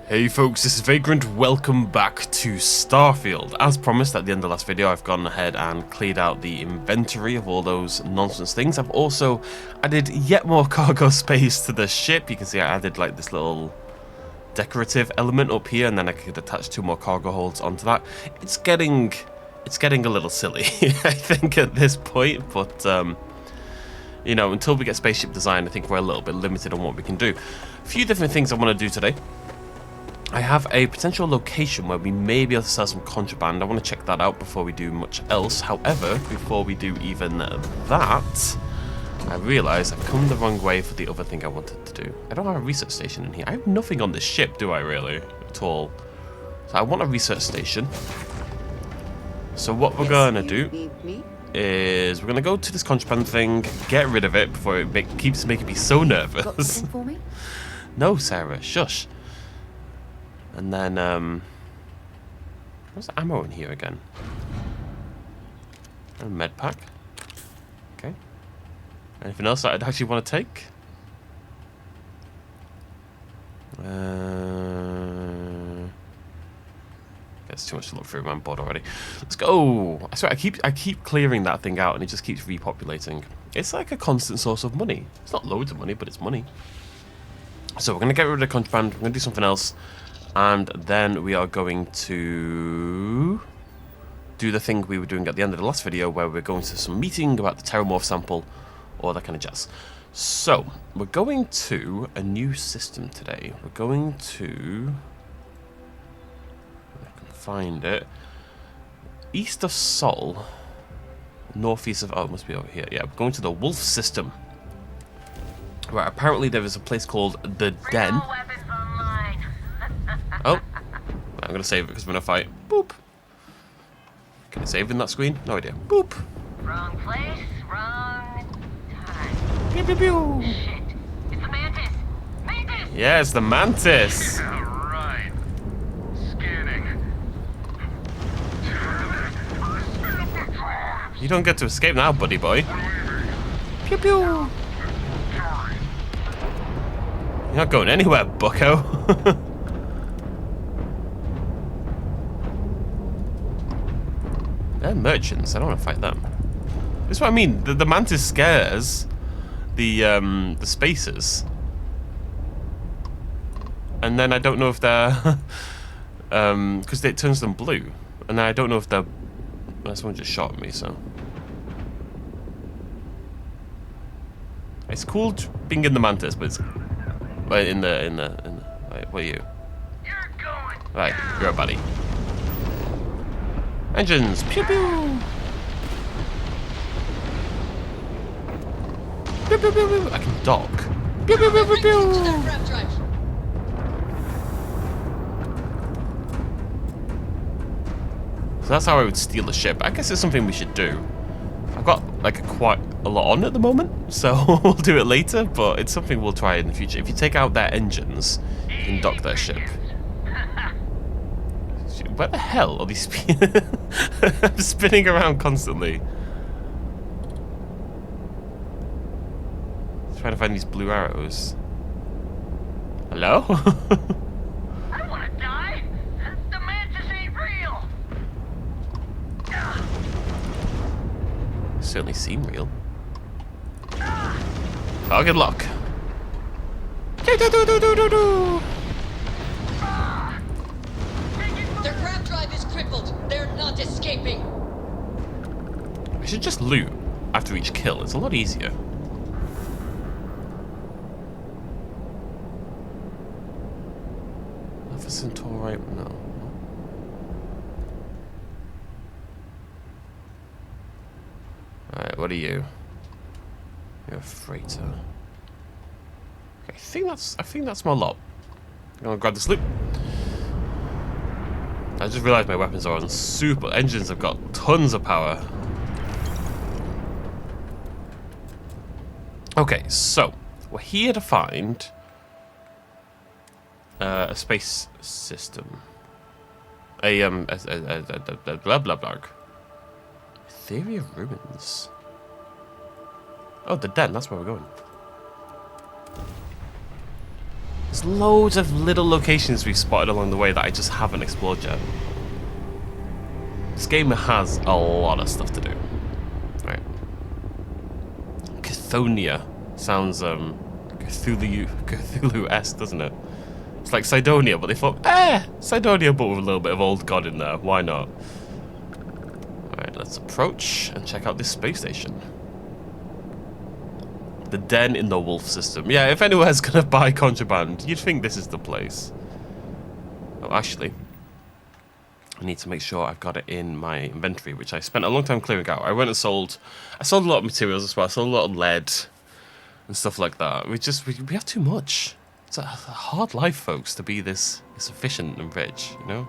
Hey folks, this is Vagrant. Welcome back to Starfield. As promised at the end of the last video, I've gone ahead and cleared out the inventory of all those nonsense things. I've also added yet more cargo space to the ship. You can see I added like this little decorative element up here, and then I could attach 2 more cargo holds onto that. It's getting a little silly, I think, at this point, but you know, until we get spaceship design, I think we're a little bit limited on what we can do. A few different things I want to do today. I have a potential location where we may be able to sell some contraband. I want to check that out before we do much else. However, before we do even that, I realise I've come the wrong way for the other thing I wanted to do. I don't have a research station in here. I have nothing on this ship, do I really? At all. So I want a research station. So what we're going to do is we're going to go to this contraband thing, get rid of it before it keeps making me so nervous. Got something for me? No, Sarah, shush. And then, what's the ammo in here again? A med pack. Okay. Anything else that I'd actually want to take? It's too much to look through. I'm bored already. Let's go. I swear, I keep clearing that thing out, and it just keeps repopulating. It's like a constant source of money. It's not loads of money, but it's money. So we're gonna get rid of the contraband. We're gonna do something else. And then we are going to do the thing we were doing at the end of the last video, where we're going to some meeting about the TERRORMORPH sample, or that kind of jazz. So, we're going to a new system today. We're going to... I can find it. East of Sol. Northeast of... Oh, it must be over here. Yeah, we're going to the Wolf system. Right, apparently there is a place called the Den. Oh, I'm going to save it because we're going to fight. Boop. Can I save in that screen? No idea. Boop. Wrong place, wrong time. Pew, pew, pew. Shit. It's the mantis. Mantis! Yeah, it's the mantis. Right. Scanning. You don't get to escape now, buddy boy. Pew, pew. You're not going anywhere, bucko. They're merchants. I don't want to fight them. That's what I mean. The mantis scares the spacers, and then I don't know if they're because it turns them blue, and I don't know if they're. Well, someone just shot at me, so it's cool being in the mantis, but it's in the. Wait, what are you? You're going. Right, you're a buddy. Engines! Pew pew! Pew pew pew pew! I can dock. Pew pew pew pew pew! So that's how I would steal a ship. I guess it's something we should do. I've got like quite a lot on at the moment, so we'll do it later, but it's something we'll try in the future. If you take out their engines, you can dock their ship. Where the hell are these I'm spinning around constantly. Trying to find these blue arrows. Hello? I don't want to die. The mantis ain't real. Certainly seem real. Target lock. Do do do do do do do. Their crab drive is crippled. They're not escaping. I should just loot after each kill. It's a lot easier. Alpha Centauri, no. Alright, what are you? You're a freighter. Okay, I think that's my lot. I'm gonna grab this loot. I just realised my weapons are on super. Engines have got tons of power. Okay, so we're here to find a space system. A blah blah blah. Theory of ruins. Oh, the den. That's where we're going. There's loads of little locations we've spotted along the way that I just haven't explored yet. This game has a lot of stuff to do. Right. Cathonia sounds Cthulhu-esque, doesn't it? It's like Cydonia, but they thought, Cydonia, but with a little bit of old god in there. Why not? Alright, let's approach and check out this space station. The den in the wolf system. Yeah, if anyone's gonna buy contraband, you'd think this is the place. Oh, actually, I need to make sure I've got it in my inventory, which I spent a long time clearing out. I went and sold a lot of materials as well. I sold a lot of lead and stuff like that. We have too much. It's a hard life, folks, to be this efficient and rich, you know?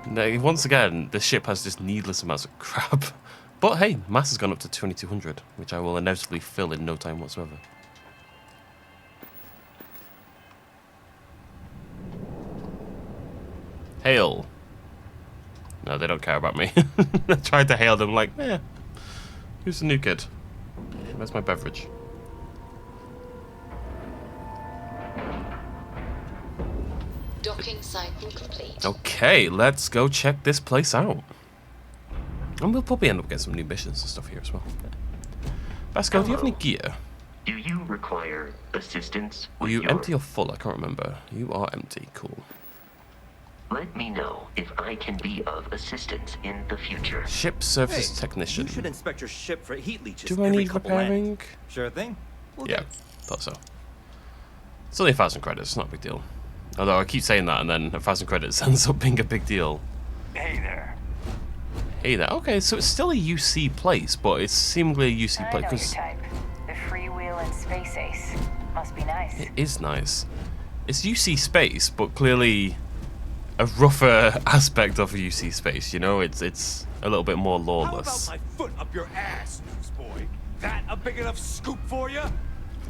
Now, once again, the ship has just needless amounts of crap. But hey, mass has gone up to 2200, which I will inevitably fill in no time whatsoever. Hail. No, they don't care about me. I tried to hail them like, who's the new kid? Where's my beverage? Docking cycle complete. Okay, let's go check this place out. And we'll probably end up getting some new missions and stuff here as well. Vasco, do you have any gear? Do you require assistance Are with you your... empty or full? I can't remember. You are empty. Cool. Let me know if I can be of assistance in the future. Ship service technician. You should inspect your ship for heat leeches. Do I every need couple repairing? lands. Sure thing. Yeah, thought so. It's only 1,000 credits. It's not a big deal. Although I keep saying that, and then 1,000 credits ends up being a big deal. Hey there. Hey there. Okay, so it's still a UC place, but it's seemingly a UC I place know your because type. The freewheel and space ace. Must be nice. it is nice. It's UC space, but clearly a rougher aspect of UC space. You know, it's a little bit more lawless. How about my foot up your ass, newsboy? That a big enough scoop for you?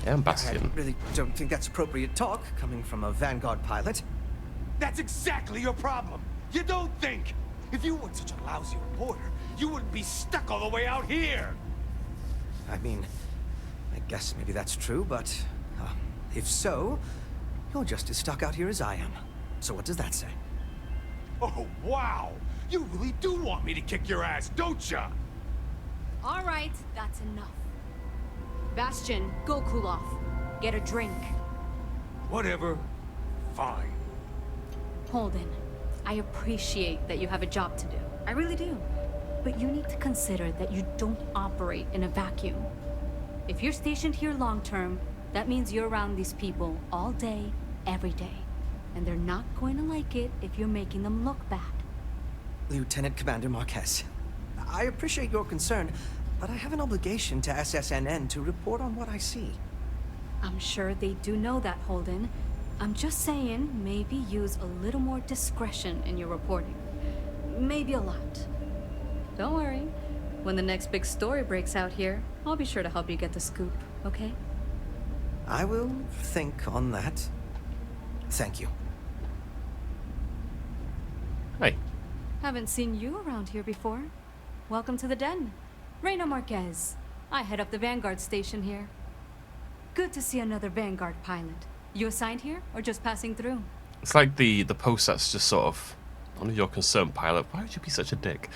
Yeah, I'm I Bastion. really don't think that's appropriate talk coming from a Vanguard pilot. That's exactly your problem. You don't think. If you weren't such a lousy reporter, you wouldn't be stuck all the way out here. I mean, I guess maybe that's true, but if so, you're just as stuck out here as I am. So what does that say? Oh, wow. You really do want me to kick your ass, don't ya? All right, that's enough. Bastion, go cool off. Get a drink. Whatever. Fine. Holden, I appreciate that you have a job to do. I really do. But you need to consider that you don't operate in a vacuum. If you're stationed here long term, that means you're around these people all day, every day. And they're not going to like it if you're making them look bad. Lieutenant Commander Marquez, I appreciate your concern, but I have an obligation to SSNN to report on what I see. I'm sure they do know that, Holden. I'm just saying, maybe use a little more discretion in your reporting. Maybe a lot. Don't worry. When the next big story breaks out here, I'll be sure to help you get the scoop, okay? I will think on that. Thank you. Hey. Haven't seen you around here before. Welcome to the den. Reina Marquez. I head up the Vanguard station here. Good to see another Vanguard pilot. You assigned here, or just passing through? It's like the post that's just sort of, none of your concern, pilot. Why would you be such a dick?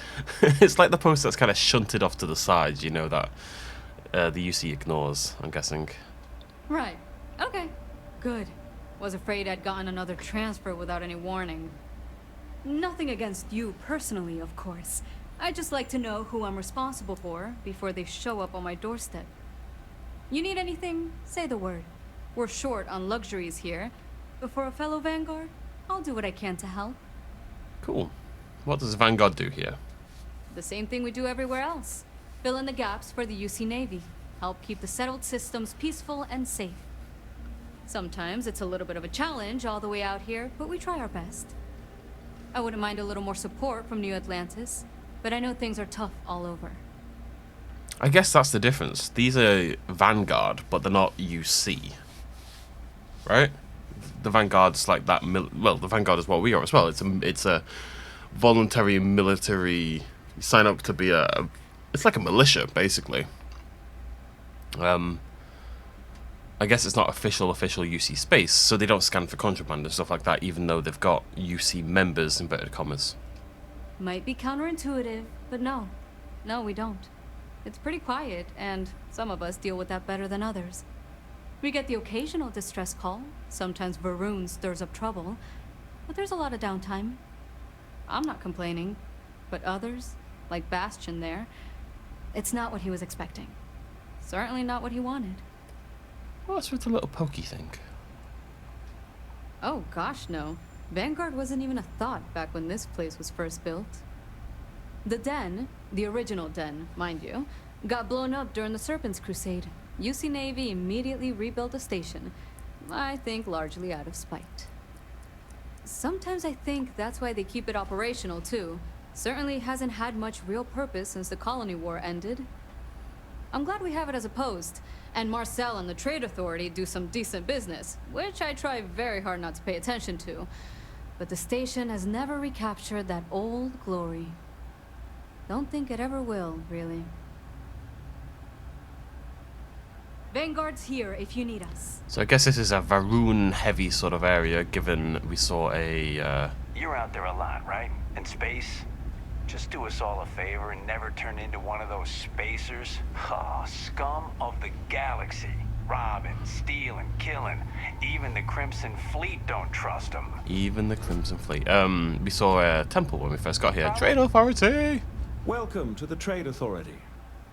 It's like the post that's kind of shunted off to the side, you know, that the UC ignores, I'm guessing. Right. Okay. Good. Was afraid I'd gotten another transfer without any warning. Nothing against you personally, of course. I'd just like to know who I'm responsible for before they show up on my doorstep. You need anything? Say the word. We're short on luxuries here, but for a fellow Vanguard, I'll do what I can to help. Cool. What does Vanguard do here? The same thing we do everywhere else. Fill in the gaps for the UC Navy. Help keep the settled systems peaceful and safe. Sometimes it's a little bit of a challenge all the way out here, but we try our best. I wouldn't mind a little more support from New Atlantis, but I know things are tough all over. I guess that's the difference. These are Vanguard, but they're not UC. Right? The Vanguard's like that. Well, the Vanguard is what we are as well. It's a voluntary military. You sign up to be it's like a militia basically. And I guess it's not official UC space, so they don't scan for contraband and stuff like that, even though they've got UC members, inverted commas. Might be counterintuitive, but no. No, we don't. It's pretty quiet, and some of us deal with that better than others. We get the occasional distress call. Sometimes Varun stirs up trouble, but there's a lot of downtime. I'm not complaining, but others, like Bastion there, it's not what he was expecting. Certainly not what he wanted. What's with the little pokey thing? Oh gosh, no. Vanguard wasn't even a thought back when this place was first built. The den, the original den, mind you, got blown up during the Serpent's Crusade. UC Navy immediately rebuilt the station, I think largely out of spite. Sometimes I think that's why they keep it operational too. Certainly hasn't had much real purpose since the Colony War ended. I'm glad we have it as a post, and Marcel and the Trade Authority do some decent business, which I try very hard not to pay attention to. But the station has never recaptured that old glory. Don't think it ever will, really. Vanguard's here if you need us. So I guess this is a Varun-heavy sort of area, given we saw a... You're out there a lot, right? In space? Just do us all a favor and never turn into one of those spacers. Oh, scum of the galaxy. Robbing, stealing, killing. Even the Crimson Fleet don't trust them. Even the Crimson Fleet. We saw a temple when we first got here. Trade Authority! Welcome to the Trade Authority.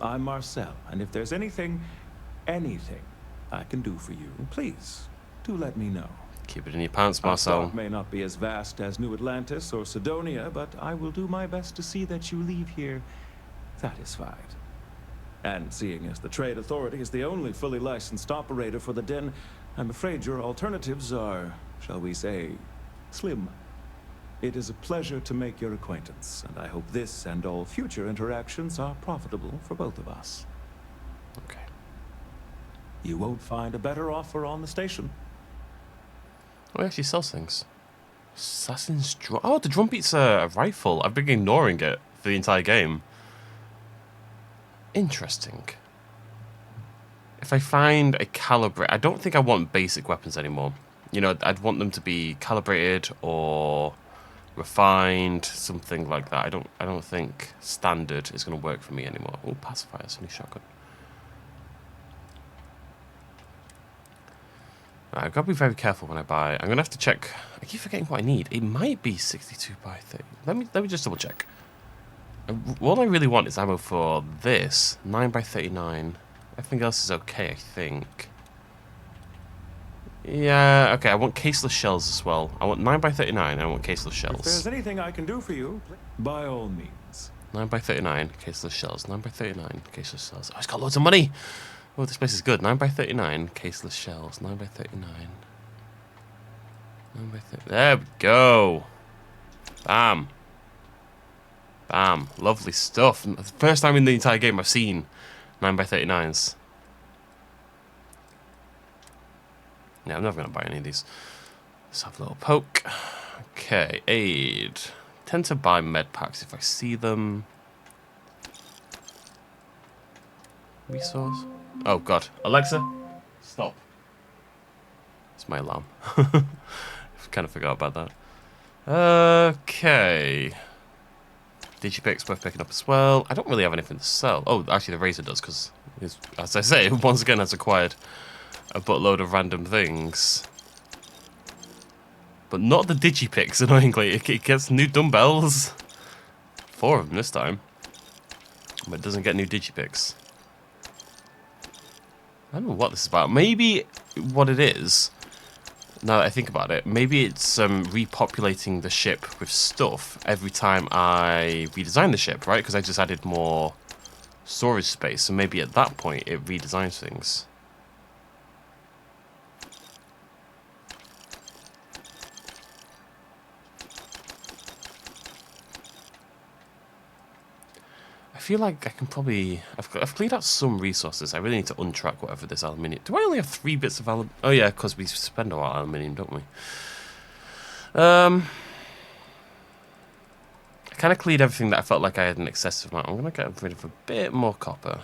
I'm Marcel, and if there's anything I can do for you, please, do let me know. Keep it in your pants, Our Marcel. stock may not be as vast as New Atlantis or Sidonia, but I will do my best to see that you leave here satisfied. And seeing as the Trade Authority is the only fully licensed operator for the den, I'm afraid your alternatives are, shall we say, slim. It is a pleasure to make your acquaintance, and I hope this and all future interactions are profitable for both of us. Okay. You won't find a better offer on the station. Oh, he actually sells things. Assassin's Drum... Oh, the drum beat's a rifle. I've been ignoring it for the entire game. Interesting. If I find a calibrate... I don't think I want basic weapons anymore. You know, I'd want them to be calibrated or refined, something like that. I don't think standard is going to work for me anymore. Oh, pacifier, it's only shotgun. Right, I've got to be very careful when I buy. I'm going to have to check. I keep forgetting what I need. It might be 62 by 30. Let me just double check. All I really want is ammo for this. 9 by 39. Everything else is okay, I think. Yeah, okay, I want caseless shells as well. I want 9 by 39 and I want caseless shells. If there's anything I can do for you, by all means. 9 by 39, caseless shells. 9 by 39, caseless shells. Oh, it's got loads of money! Oh, this place is good. 9 by 39, caseless shells. 9 by 39. 9 by 30. There we go. Bam. Bam. Lovely stuff. The first time in the entire game I've seen 9 by 39s. Yeah, I'm never going to buy any of these. Let's have a little poke. Okay, aid. Tend to buy med packs if I see them. Resource. Oh god. Alexa, stop. It's my alarm. I kind of forgot about that. Okay. Digipic's worth picking up as well. I don't really have anything to sell. Oh, actually the Razor does, because, as I say, once again has acquired a buttload of random things. But not the Digipics, annoyingly. It gets new dumbbells. 4 of them this time. But it doesn't get new Digipics. I don't know what this is about. Maybe what it is, now that I think about it, maybe it's repopulating the ship with stuff every time I redesign the ship, right? Because I just added more storage space, so maybe at that point it redesigns things. I feel like I can probably... I've cleared out some resources. I really need to untrack whatever this aluminium... Do I only have 3 bits of aluminium? Oh yeah, because we spend a lot of aluminium, don't we? I kind of cleared everything that I felt like I had an excessive amount. I'm going to get rid of a bit more copper.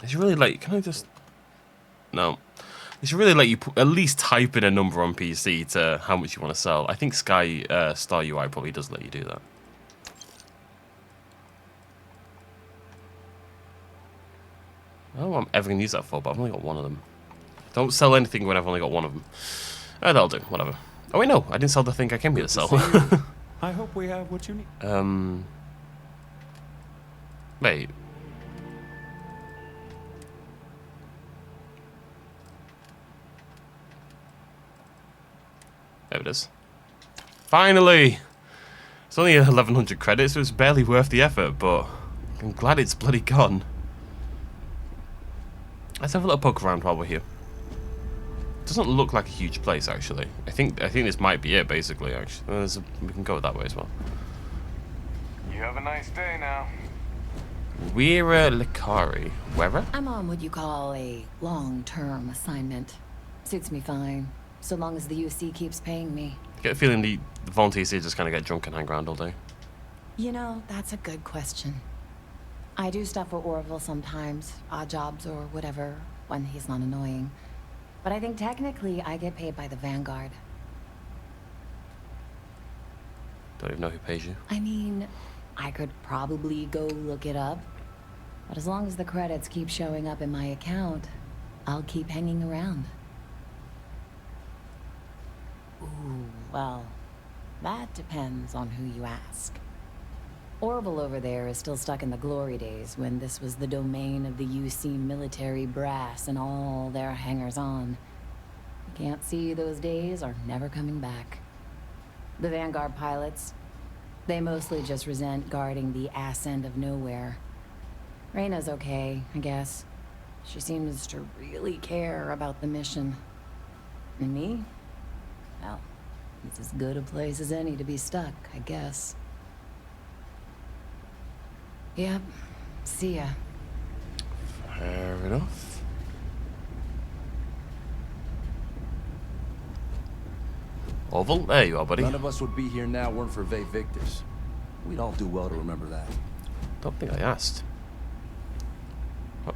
It's really late. Can I just... No. They should really let you at least type in a number on PC to how much you want to sell. I think Star UI probably does let you do that. I don't know what I'm ever going to use that for, but I've only got one of them. Don't sell anything when I've only got one of them. That'll do, whatever. Oh wait, no, I didn't sell the thing I came here to sell. I hope we have what you need. Wait. There it is. Finally! It's only 1100 credits, so it's barely worth the effort, but I'm glad it's bloody gone. Let's have a little poke around while we're here. Doesn't look like a huge place, actually. I think this might be it, basically. Actually, we can go that way as well. You have a nice day now. Weira Likari. Where? I'm on what you call a long-term assignment. Suits me fine, so long as the UC keeps paying me. I get a feeling the volunteers here just kind of get drunk and hang around all day. You know, that's a good question. I do stuff for Orville sometimes, odd jobs or whatever, when he's not annoying. But I think technically I get paid by the Vanguard. Don't even know who pays you. I mean, I could probably go look it up. But as long as the credits keep showing up in my account, I'll keep hanging around. Ooh, well, that depends on who you ask. Orville over there is still stuck in the glory days when this was the domain of the UC military brass and all their hangers-on. You can't see those days are never coming back. The Vanguard pilots, they mostly just resent guarding the ass end of nowhere. Reyna's okay, I guess. She seems to really care about the mission. And me? Well, it's as good a place as any to be stuck, I guess. Yep. See ya. Fair enough. Orville, there you are, buddy. None of us would be here now weren't for Vae Victis. We'd all do well to remember that. Don't think I asked.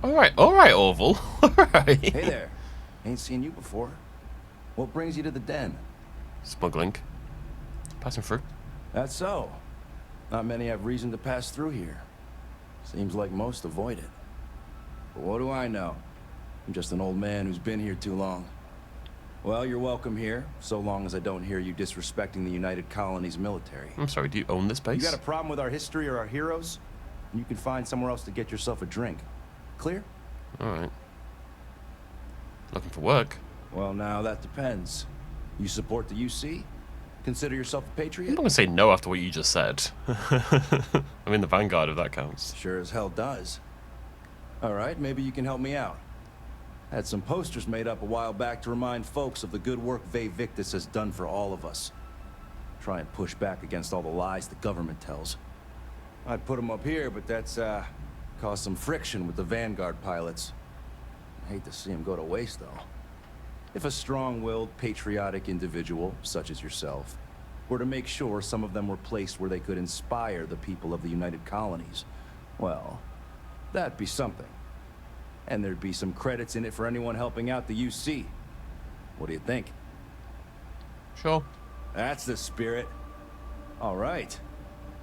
Alright, Orville. Alright. Hey there. Ain't seen you before. What brings you to the den? Smuggling. Passing through. That's so. Not many have reason to pass through here. Seems like most avoid it. But what do I know? I'm just an old man who's been here too long. Well, you're welcome here, so long as I don't hear you disrespecting the United Colonies military. I'm sorry, do you own this base? You got a problem with our history or our heroes? You can find somewhere else to get yourself a drink. Clear? Alright. Looking for work? Well, now that depends. You support the UC? Consider yourself a patriot? I'm not going to say no after what you just said. I'm in the Vanguard if that counts. Sure as hell does. Alright, maybe you can help me out. Had some posters made up a while back to remind folks of the good work Vae Victis has done for all of us. Try and push back against all the lies the government tells. I'd put them up here, but that's, caused some friction with the Vanguard pilots. I hate to see them go to waste, though. If a strong-willed, patriotic individual, such as yourself, were to make sure some of them were placed where they could inspire the people of the United Colonies, well, that'd be something. And there'd be some credits in it for anyone helping out the UC. What do you think? Sure. That's the spirit. All right.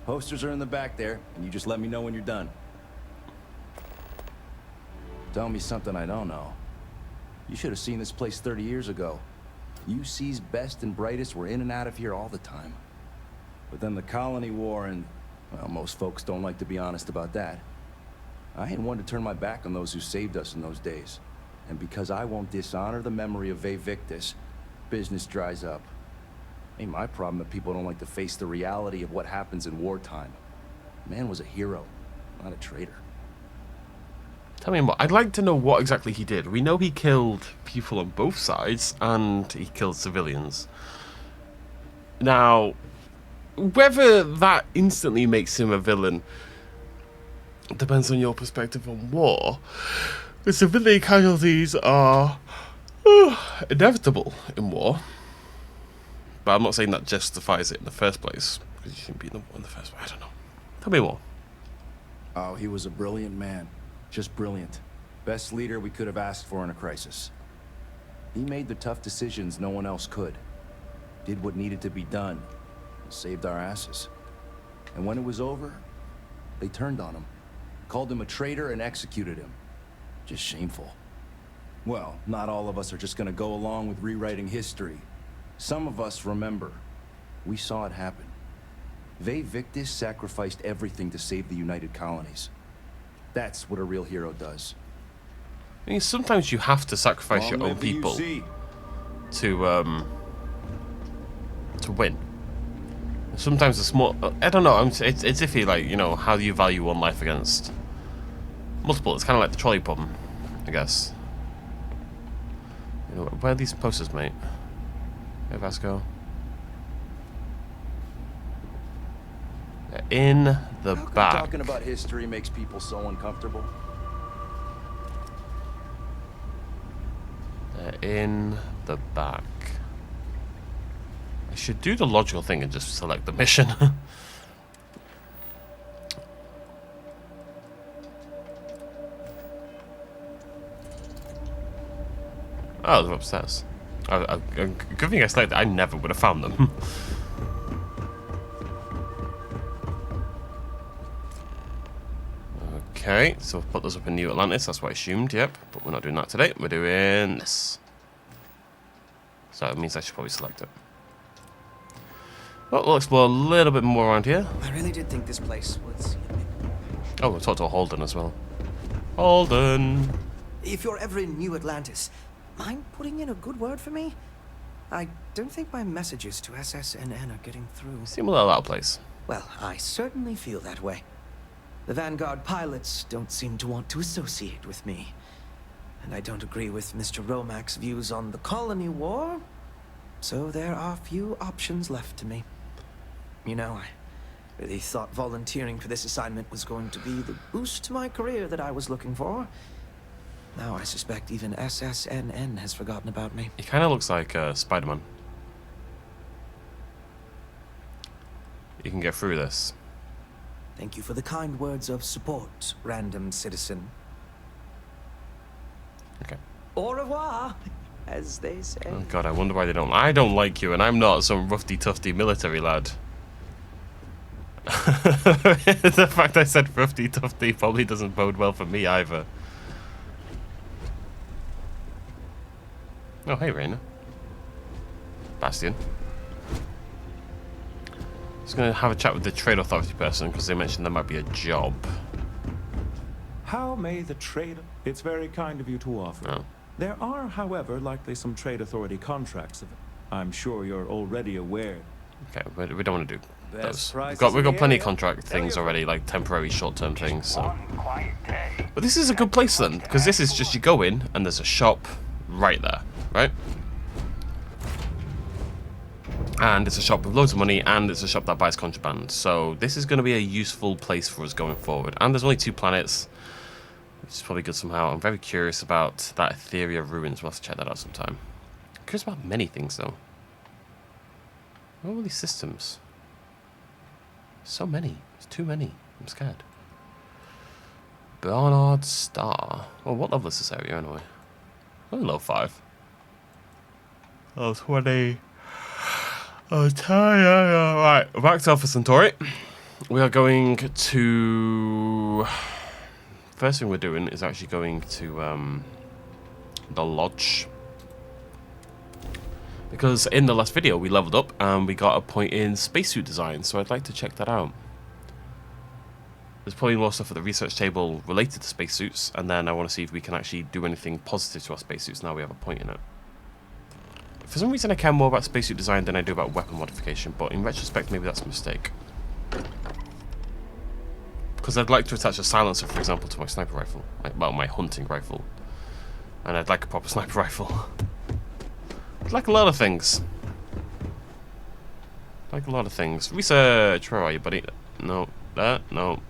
Posters are in the back there, and you just let me know when you're done. Tell me something I don't know. You should have seen this place 30 years ago. UC's best and brightest were in and out of here all the time. But then the Colony War and, well, most folks don't like to be honest about that. I ain't one to turn my back on those who saved us in those days. And because I won't dishonor the memory of Vae Victis, business dries up. Ain't my problem that people don't like to face the reality of what happens in wartime. Man was a hero, not a traitor. Tell me more. I'd like to know what exactly he did. We know he killed people on both sides, and he killed civilians. Now, whether that instantly makes him a villain depends on your perspective on war. The civilian casualties are inevitable in war. But I'm not saying that justifies it in the first place, because you shouldn't be in the war in the first place. I don't know. Tell me more. Oh, he was a brilliant man. Just brilliant. Best leader we could have asked for in a crisis. He made the tough decisions no one else could. Did what needed to be done. Saved our asses. And when it was over, they turned on him. Called him a traitor and executed him. Just shameful. Well, not all of us are just gonna go along with rewriting history. Some of us remember. We saw it happen. Vae Victis sacrificed everything to save the United Colonies. That's what a real hero does. I mean, sometimes you have to sacrifice your own people to win. Sometimes the small, I don't know. It's iffy, like, you know, how do you value one life against multiple? It's kind of like the trolley problem, I guess. You know, where are these posters, mate? Hey, Vasco. They're in the back. Talking about history makes people so uncomfortable. They're in the back. I should do the logical thing and just select the mission. Oh, they're upstairs. Good thing I selected. I never would have found them. Okay, so we've put those up in New Atlantis. That's what I assumed, yep. But we're not doing that today. We're doing this. So it means I should probably select it. Well, we'll explore a little bit more around here. I really did think this place was... Oh, we'll talk to Holden as well. Holden! If you're ever in New Atlantis, mind putting in a good word for me? I don't think my messages to SSNN are getting through. Seem a little out of place. Well, I certainly feel that way. The Vanguard pilots don't seem to want to associate with me. And I don't agree with Mr. Romack's views on the colony war. So there are few options left to me. You know, I really thought volunteering for this assignment was going to be the boost to my career that I was looking for. Now I suspect even SSNN has forgotten about me. He kind of looks like Spider-Man. You can get through this. Thank you for the kind words of support, random citizen. Okay. Au revoir, as they say. Oh god, I wonder why they don't. I don't like you, and I'm not some roughy-tufty military lad. The fact I said roughy-tufty probably doesn't bode well for me either. Oh, hey, Raina. Bastion. Just gonna have a chat with the Trade Authority person because they mentioned there might be a job. How may the trade... It's very kind of you to offer. Oh. There are, however, likely some Trade Authority contracts. I'm sure you're already aware. Okay, but we don't want to do those. Prices We've got plenty of area. contract things already, like temporary short-term things. So. One quiet day. But this is a good place then, because this is just you go in and there's a shop right there, right? And it's a shop with loads of money, and it's a shop that buys contraband. So this is going to be a useful place for us going forward. And there's only 2 planets, which is probably good somehow. I'm very curious about that Etheria ruins. We'll have to check that out sometime. I'm curious about many things though. What are all these systems? So many. It's too many. I'm scared. Bernard Star. Well, what level is this area anyway? Only level 5. Oh, 20. Oh, tired. Right, back to Alpha Centauri. We are going to... First thing we're doing is actually going to the lodge. Because in the last video we leveled up and we got a point in spacesuit design, so I'd like to check that out. There's probably more stuff at the research table related to spacesuits, and then I want to see if we can actually do anything positive to our spacesuits now we have a point in it. For some reason I care more about spacesuit design than I do about weapon modification, but in retrospect maybe that's a mistake. Because I'd like to attach a silencer, for example, to my sniper rifle. Well, my hunting rifle. And I'd like a proper sniper rifle. I'd like a lot of things. Like a lot of things. Research! Where are you, buddy? No. No.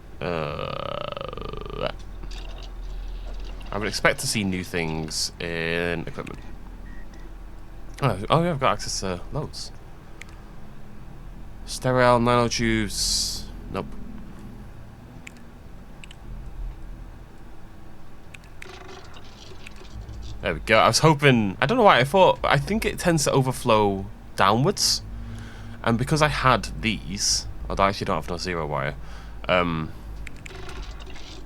I would expect to see new things in equipment. Oh yeah, I've got access to loads. Sterile nanotubes. Nope. There we go. I was hoping... I don't know why. I think it tends to overflow downwards. And because I had these... Although I actually don't have no zero wire.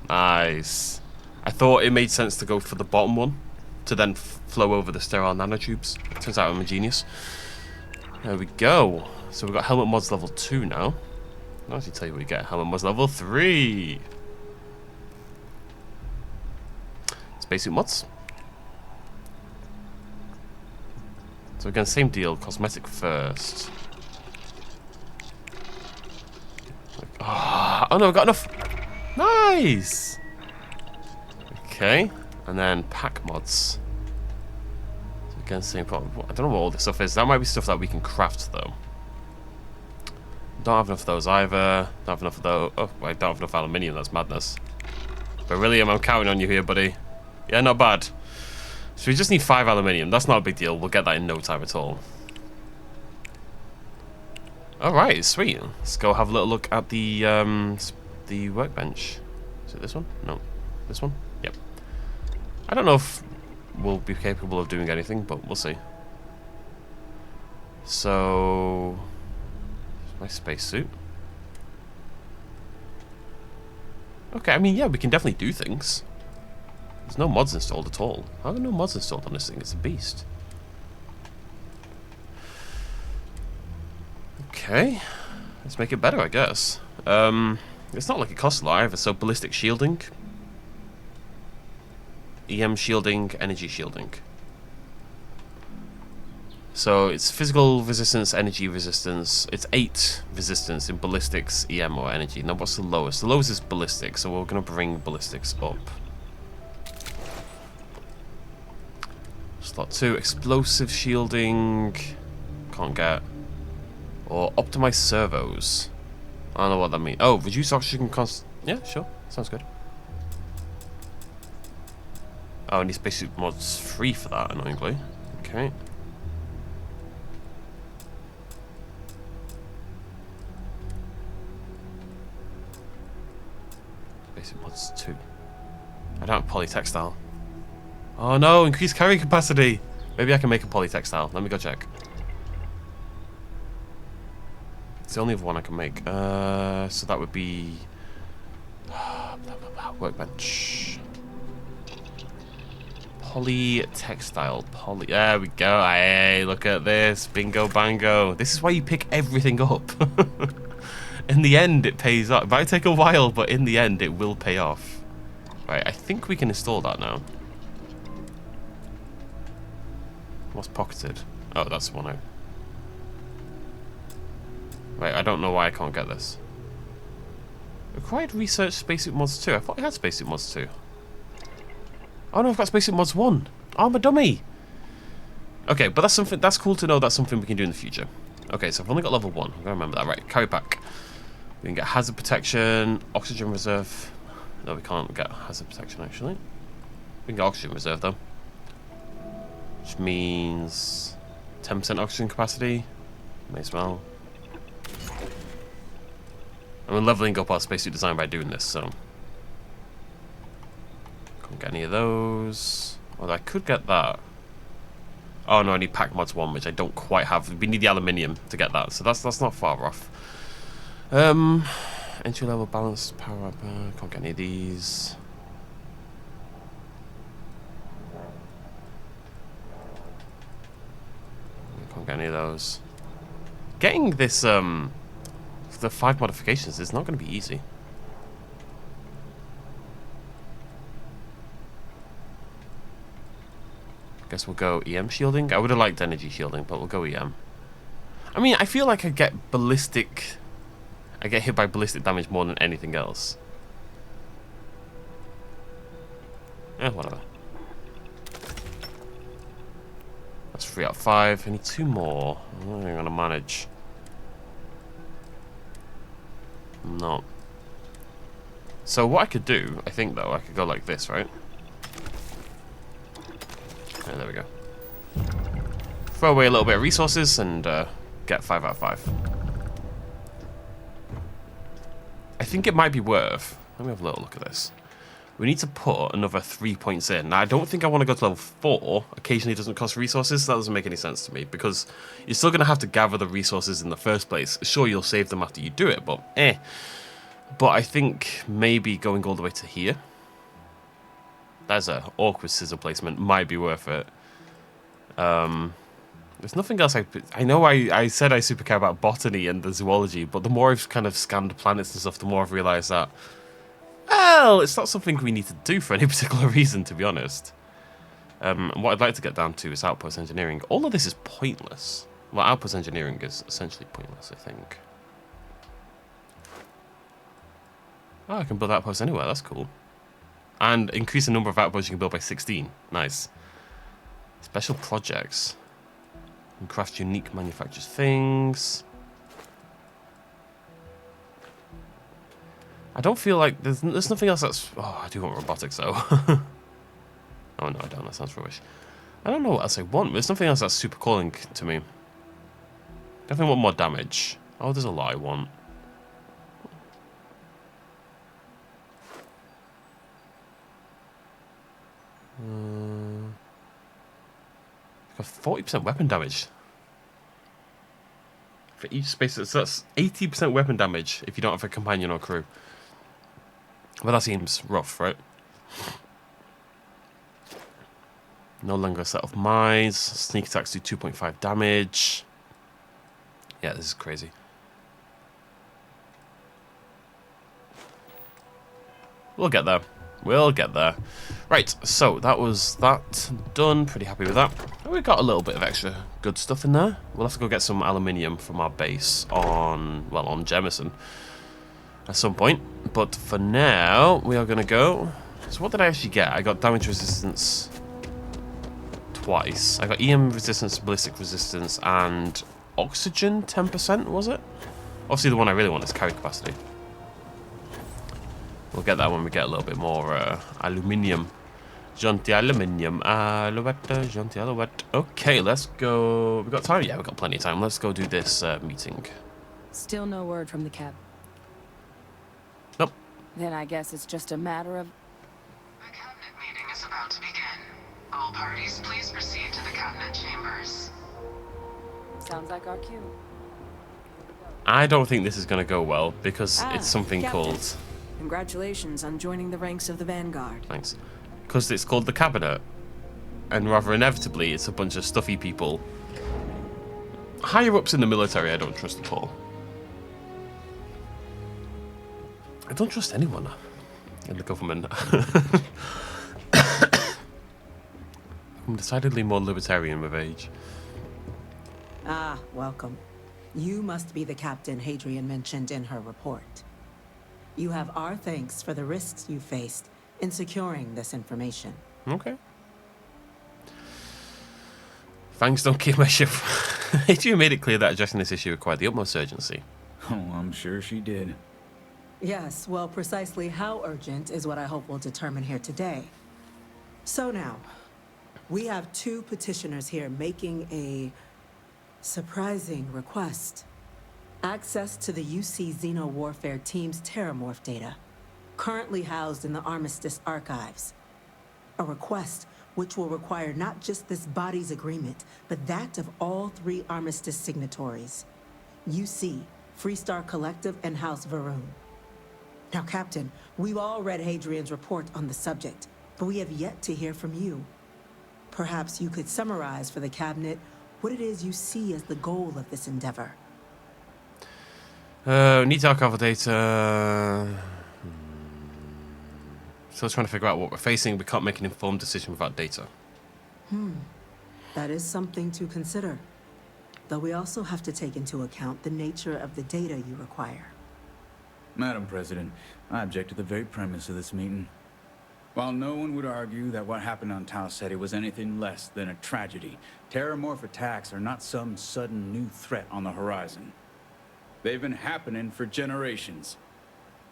Nice. I thought it made sense to go for the bottom one. To then flow over the sterile nanotubes. Turns out I'm a genius. There we go. So we've got helmet mods level 2 now. I'll actually tell you what you get. Helmet mods level 3. Spacesuit mods. So again, same deal. Cosmetic first. Oh no, I've got enough. Nice. Okay, and then pack mods. So again, same problem. I don't know what all this stuff is. That might be stuff that we can craft though. Don't have enough of those either. Don't have enough of those. Oh, I don't have enough aluminium. That's madness. Beryllium, I'm counting on you here, buddy. Yeah, not bad. So we just need 5 aluminium. That's not a big deal. We'll get that in no time at all. Alright, sweet. Let's go have a little look at the workbench. Is it this one? No. This one? Yep. I don't know if we'll be capable of doing anything, but we'll see. So... my spacesuit. Okay, I mean, yeah, we can definitely do things. There's no mods installed at all. How are there no mods installed on this thing? It's a beast. Okay. Let's make it better, I guess. It's not like it costs a lot either. So, ballistic shielding. EM shielding, energy shielding. So, it's physical resistance, energy resistance. It's 8 resistance in ballistics, EM, or energy. Now, what's the lowest? The lowest is ballistic, so we're going to bring ballistics up. Slot 2, explosive shielding. Can't get. Or optimized servos. I don't know what that means. Oh, reduce oxygen cost. Yeah, sure. Sounds good. Oh, I need spacesuit mods free for that, annoyingly. Okay. Spacesuit mods 2. I don't have polytextile. Oh no, increased carrying capacity. Maybe I can make a polytextile. Let me go check. It's the only other one I can make. So that would be workbench. Polytextile. There we go. Hey, look at this. Bingo bango. This is why you pick everything up. In the end, it pays off. It might take a while, but in the end, it will pay off. Right, I think we can install that now. What's pocketed? Oh, that's one out. Wait, I don't know why I can't get this. Required research spacesuit mods 2. I thought I had spacesuit mods 2. Oh no, I've got spacesuit mods 1. Oh, I'm a dummy. Okay, but that's something. That's cool to know. That's something we can do in the future. Okay, so I've only got level 1. I'm gonna remember that. Right, carry pack. We can get hazard protection, oxygen reserve. No, we can't get hazard protection actually. We can get oxygen reserve though. Which means 10% oxygen capacity. May as well. And we're leveling up our spacesuit design by doing this, so. Can't get any of those. Although I could get that. Oh no, I need pack mods 1, which I don't quite have. We need the aluminium to get that, so that's not far off. Entry level balanced power up. Can't get any of these. Can't get any of those. Getting this, the 5 modifications is not going to be easy. Guess we'll go EM shielding. I would have liked energy shielding, but we'll go EM. I mean, I feel like I get ballistic... I get hit by ballistic damage more than anything else. Eh, whatever. That's 3 out of 5. I need 2 more. I don't think I'm going to manage. I'm not. So what I could do, I think though, I could go like this, right? Yeah, there we go. Throw away a little bit of resources and get 5 out of 5. I think it might be worth... Let me have a little look at this. We need to put another 3 points in. Now, I don't think I want to go to level 4. Occasionally it doesn't cost resources. So that doesn't make any sense to me, because you're still going to have to gather the resources in the first place. Sure, you'll save them after you do it, but eh. But I think maybe going all the way to here. That's an awkward scissor placement. Might be worth it. There's nothing else I know I said I super care about botany and the zoology, but the more I've kind of scanned planets and stuff, the more I've realised that, well, it's not something we need to do for any particular reason, to be honest. What I'd like to get down to is outpost engineering. All of this is pointless. Well, outpost engineering is essentially pointless, I think. Oh, I can build outposts anywhere. That's cool. And increase the number of outposts you can build by 16. Nice. Special projects. And craft unique manufactured things. I don't feel like there's nothing else that's... Oh, I do want robotics though. Oh no, I don't. That sounds rubbish. I don't know what else I want. There's nothing else that's super calling to me. Definitely want more damage. Oh, there's a lot I want. Got 40% weapon damage for each space. So that's 80% weapon damage if you don't have a companion or crew. Well, that seems rough, right? No longer a set of mines. Sneak attacks do 2.5 damage. Yeah, this is crazy. We'll get there. We'll get there. Right, so that was that done. Pretty happy with that. We got a little bit of extra good stuff in there. We'll have to go get some aluminium from our base on, well, on Jemison at some point. But for now, we are going to go. So what did I actually get? I got damage resistance twice. I got EM resistance, ballistic resistance, and oxygen 10%, was it? Obviously, the one I really want is carry capacity. We'll get that when we get a little bit more aluminium. Gentil aluminium. Alouette, gentil alouette. Okay, let's go. We got time? Yeah, we got plenty of time. Let's go do this meeting. Still no word from the cab. Nope. Then I guess it's just a matter of... The cabinet meeting is about to begin. All parties, please proceed to the cabinet chambers. Sounds like our cue. I don't think this is going to go well, because it's something Captain. called... Congratulations on joining the ranks of the Vanguard. Thanks. Because it's called the Cabinet. And rather inevitably, it's a bunch of stuffy people. Higher ups in the military, I don't trust at all. I don't trust anyone in the government. I'm decidedly more libertarian with age. Ah, welcome. You must be the captain Hadrian mentioned in her report. You have our thanks for the risks you faced in securing this information. Okay. Thanks don't keep my ship. Hadrian made it clear that addressing this issue required the utmost urgency. Oh, I'm sure she did. Yes, well, precisely how urgent is what I hope we'll determine here today. So now, we have two petitioners here making a surprising request. Access to the UC Xeno Warfare Team's Terrormorph data, currently housed in the Armistice archives. A request which will require not just this body's agreement, but that of all three Armistice signatories. UC, Freestar Collective, and House Varun. Now, Captain, we've all read Hadrian's report on the subject, but we have yet to hear from you. Perhaps you could summarize for the Cabinet what it is you see as the goal of this endeavor. Need to archive data. Still trying to figure out what we're facing. We can't make an informed decision without data. That is something to consider. Though we also have to take into account the nature of the data you require. Madam President, I object to the very premise of this meeting. While no one would argue that what happened on Tau Ceti was anything less than a tragedy, Terrormorph attacks are not some sudden new threat on the horizon. They've been happening for generations.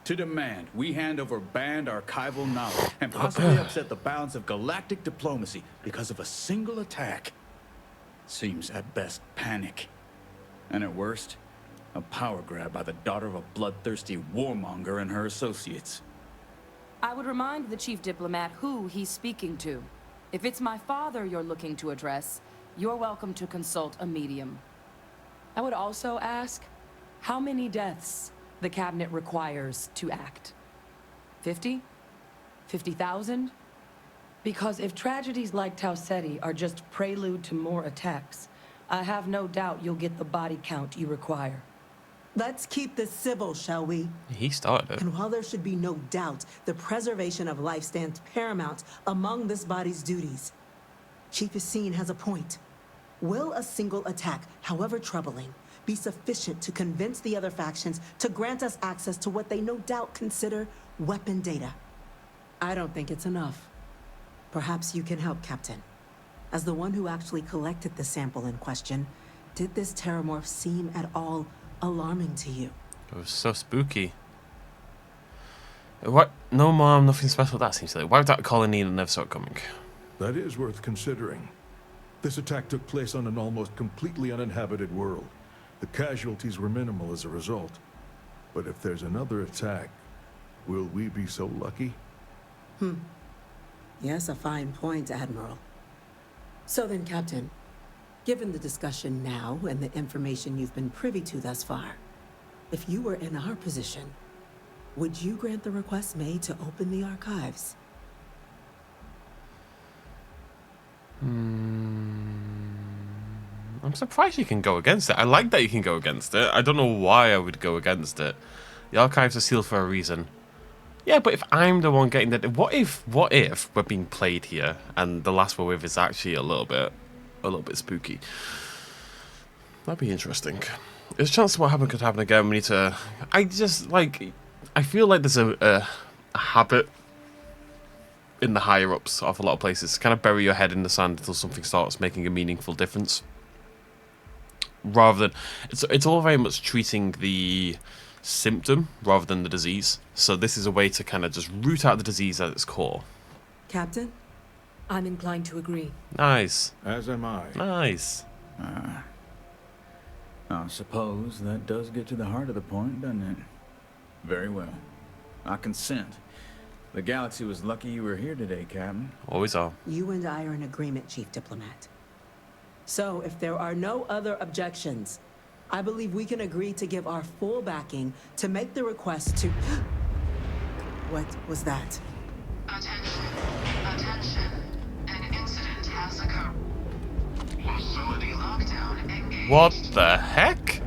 To demand we hand over banned archival knowledge and possibly upset the bounds of galactic diplomacy because of a single attack seems at best panic. And at worst, a power grab by the daughter of a bloodthirsty warmonger and her associates. I would remind the chief diplomat who he's speaking to. If it's my father you're looking to address, you're welcome to consult a medium. I would also ask how many deaths the cabinet requires to act. 50? 50,000? Because if tragedies like Tau Ceti are just prelude to more attacks, I have no doubt you'll get the body count you require. Let's keep this civil, shall we? He started it. And while there should be no doubt, the preservation of life stands paramount among this body's duties. Chief Yassine has a point. Will a single attack, however troubling, be sufficient to convince the other factions to grant us access to what they no doubt consider weapon data? I don't think it's enough. Perhaps you can help, Captain. As the one who actually collected the sample in question, did this terrormorph seem at all alarming to you? It was so spooky. What? No, Mom, nothing special. That seems silly. Why would that colony never saw it coming? That is worth considering. This attack took place on an almost completely uninhabited world. The casualties were minimal as a result. But if there's another attack, will we be so lucky? Yes, a fine point, Admiral. So then, Captain, given the discussion now and the information you've been privy to thus far, if you were in our position, would you grant the request made to open the archives? I'm surprised you can go against it. I like that you can go against it. I don't know why I would go against it. The archives are sealed for a reason. Yeah, but if I'm the one getting the... What if we're being played here and the last we're with is actually a little bit spooky? That'd be interesting. There's a chance what could happen again. We need to... I feel like there's a habit in the higher-ups of a lot of places. Kind of bury your head in the sand until something starts making a meaningful difference. Rather than... It's all very much treating the symptom rather than the disease. So this is a way to kind of just root out the disease at its core. Captain? I'm inclined to agree. Nice. As am I. Nice. I suppose that does get to the heart of the point, doesn't it? Very well. I consent. The galaxy was lucky you were here today, Captain. Always are. You and I are in agreement, Chief Diplomat. So, if there are no other objections, I believe we can agree to give our full backing to make the request to... What was that? Attention. Attention. An incident has occurred. Facility lockdown engaged. What the heck?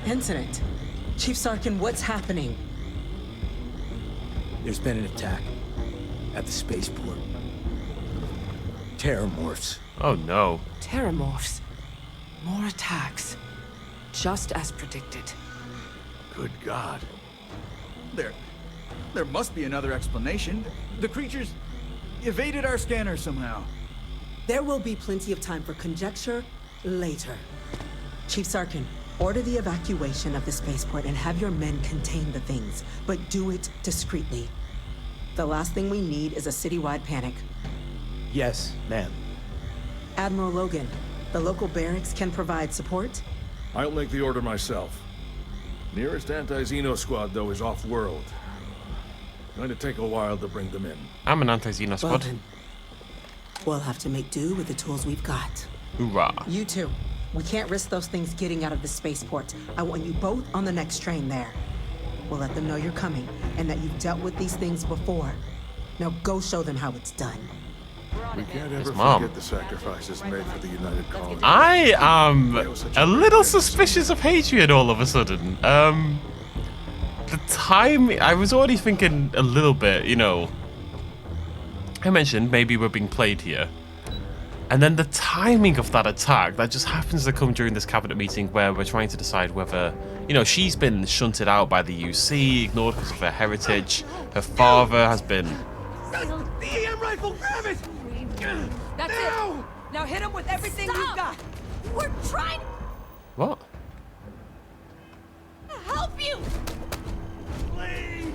Incident? Chief Sarkin, what's happening? There's been an attack at the spaceport. Terrormorphs. Oh no. Terrormorphs. More attacks. Just as predicted. Good God. There must be another explanation. The creatures evaded our scanner somehow. There will be plenty of time for conjecture later. Chief Sarkin, order the evacuation of the spaceport and have your men contain the things, but do it discreetly. The last thing we need is a citywide panic. Yes, ma'am. Admiral Logan, the local barracks can provide support? I'll make the order myself. Nearest anti-Xeno squad, though, is off-world. Going to take a while to bring them in. I'm an anti-Xeno squad. Well then, we'll have to make do with the tools we've got. Hoorah. You two, we can't risk those things getting out of the spaceport. I want you both on the next train there. We'll let them know you're coming and that you've dealt with these things before. Now go show them how it's done. We can't ever Mom. forget the sacrifices made for the United Colony. I am a little suspicious of Hadrian all of a sudden. The time, I was already thinking a little bit, you know, I mentioned maybe we're being played here. And then the timing of that attack, that just happens to come during this cabinet meeting where we're trying to decide whether, you know, she's been shunted out by the UC, ignored because of her heritage. Her father has been... The EM rifle, grab it! That's it. Now hit him with everything you've got. We're trying What? to help you! Please!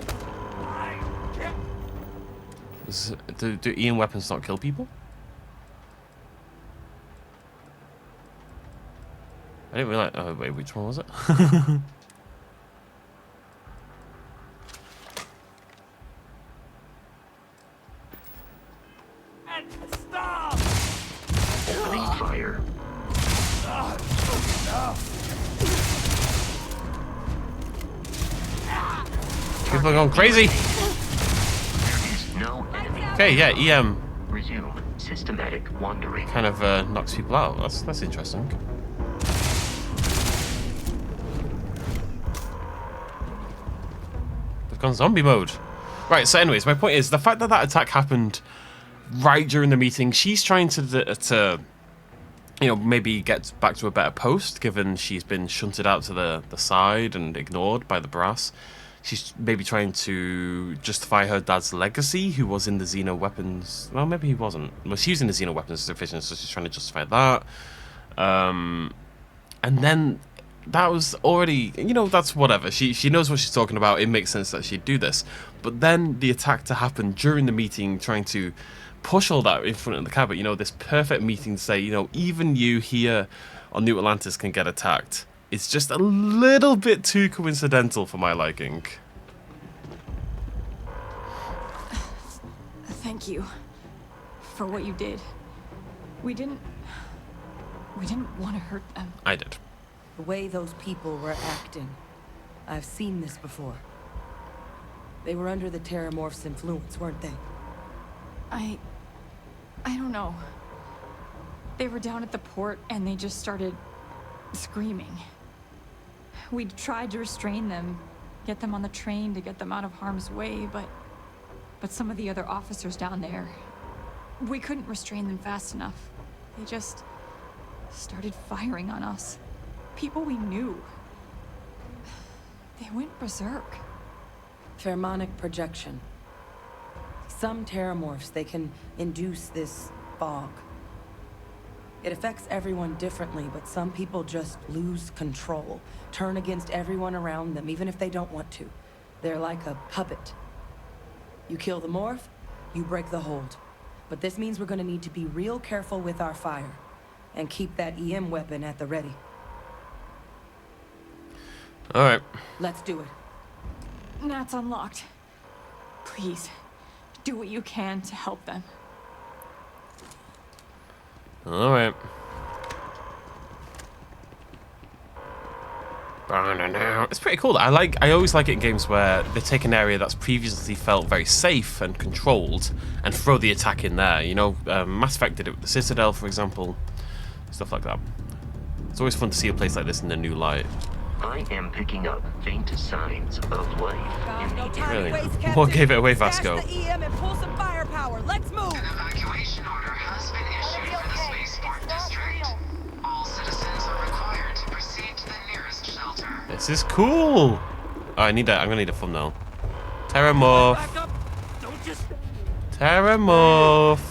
I can't... Do EM weapons not kill people? I didn't realize... Oh, wait, which one was it? People are going crazy. There is no enemy. Okay, yeah, EM Resume systematic wandering. kind of knocks people out. That's interesting. They've gone zombie mode. Right, so anyways, my point is, the fact that that attack happened right during the meeting, she's trying to you know, maybe get back to a better post, given she's been shunted out to the side and ignored by the brass. She's maybe trying to justify her dad's legacy, who was in the Xeno weapons. Well, maybe he wasn't. Well, she was in the Xeno weapons division, so she's trying to justify that. And then that was already, you know, that's whatever. She knows what she's talking about. It makes sense that she'd do this. But then the attack to happen during the meeting, trying to push all that in front of the cabinet, you know, this perfect meeting to say, you know, even you here on New Atlantis can get attacked. It's just a little bit too coincidental for my liking. Thank you for what you did. We didn't want to hurt them. I did. The way those people were acting, I've seen this before. They were under the Terrormorphs' influence, weren't they? I don't know. They were down at the port and they just started screaming. We tried to restrain them, get them on the train to get them out of harm's way, but some of the other officers down there, we couldn't restrain them fast enough. They just started firing on us. People we knew. They went berserk. Pheromonic projection. Some Terrormorphs, they can induce this fog. It affects everyone differently, but some people just lose control, turn against everyone around them, even if they don't want to. They're like a puppet. You kill the morph, you break the hold. But this means we're gonna need to be real careful with our fire, and keep that EM weapon at the ready. Alright. Let's do it. Nat's unlocked. Please, do what you can to help them. Alright. It's pretty cool. I always like it in games where they take an area that's previously felt very safe and controlled and throw the attack in there. You know, Mass Effect did it with the Citadel, for example. Stuff like that. It's always fun to see a place like this in a new light. I am picking up faint signs of life in the Really? What gave it away, Vasco? EM and pull some firepower. Let's move. An evacuation order has been issued for the Spaceport district. All citizens are required to proceed to the nearest shelter. This is cool. Oh, I'm gonna need a thumbnail. Terrormorph. Terrormorph.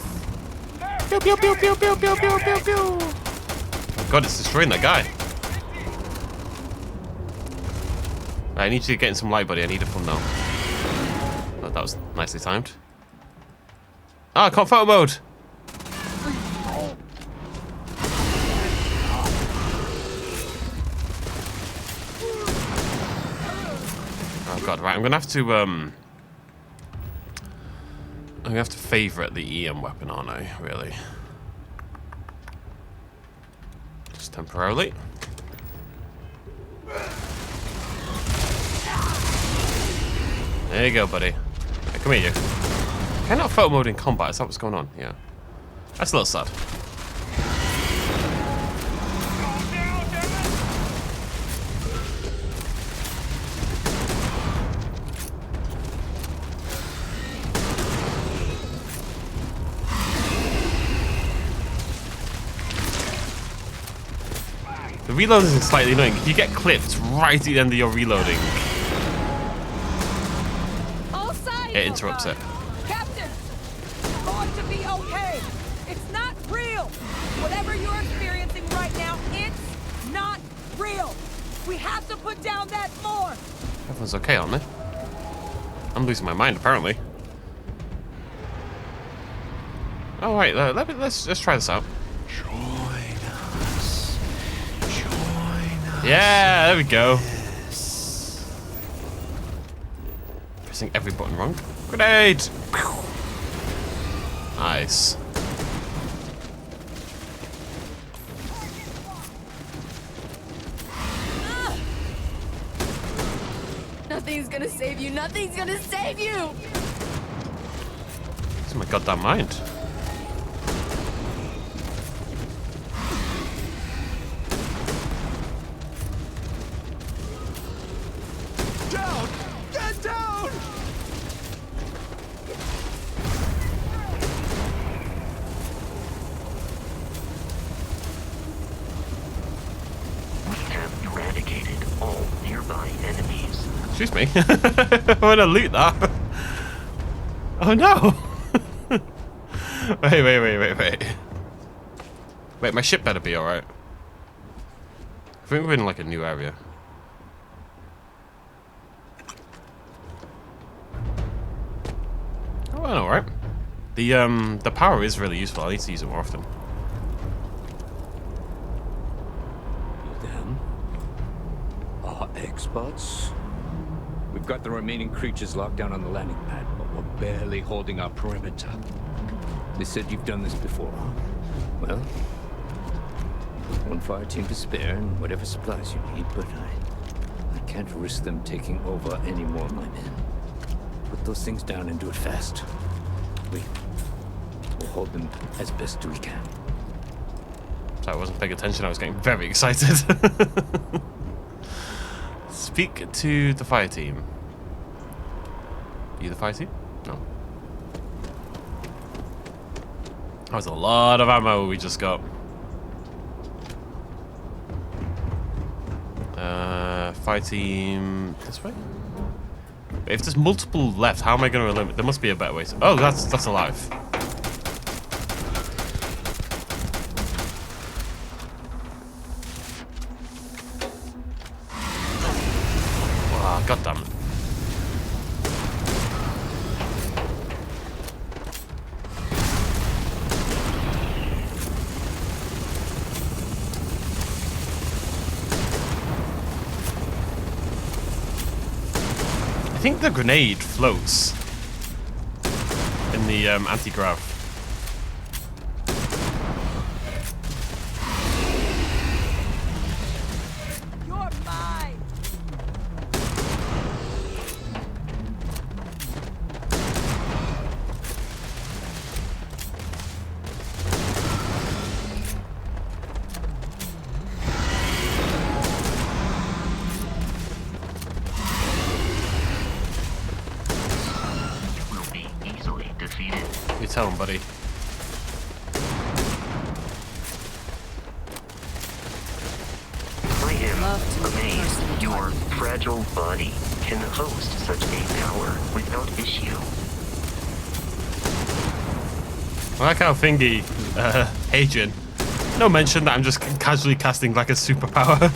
Pew pew pew pew pew pew pew pew pew. Oh God, it's destroying that guy. I need you to get in some light, buddy. I need a thumbnail. Oh, that was nicely timed. Ah, I can't photo mode. Oh God, right. I'm gonna have to favorite the EM weapon, aren't I? Really? Just temporarily. There you go, buddy. Hey, come here, you. Can I not photo mode in combat? Is that what's going on? Yeah. That's a little sad. The reloading is slightly annoying. If you get clipped right at the end of your reloading, it interrupts it. Captain, it's going to be okay. It's not real. Whatever you're experiencing right now, it's not real. We have to put down that morph. Everyone's okay, aren't they? I'm losing my mind, apparently. All right, let's try this out. Join us. Join us. Yeah, there we go. Pressing every button wrong. Grenade! Nice. Nothing's gonna save you. Nothing's gonna save you. It's my goddamn mind. Down! Get down! We have eradicated all nearby enemies. Excuse me. I want to loot that. Oh no! Wait. Wait, my ship better be alright. I think we're in like a new area. Oh, well, alright. The power is really useful. I need to use it more often. Them are experts. We've got the remaining creatures locked down on the landing pad, but we're barely holding our perimeter. They said you've done this before. Well, one fire team to spare and whatever supplies you need, but I can't risk them taking over any more of my men. Put those things down and do it fast. We'll hold them as best we can. So I wasn't paying attention, I was getting very excited. Speak to the fire team. Are you the fire team? No. That was a lot of ammo we just got. Fire team this way? If there's multiple left, how am I going to eliminate? There must be a better way. Oh, that's alive. Wow, God damn it. I think the grenade floats in the anti-grav. You're mine. You tell him, buddy. I am amazed your fragile body can host such a power without issue. I like how Thingy, Hadrian, no mention that I'm just casually casting like a superpower.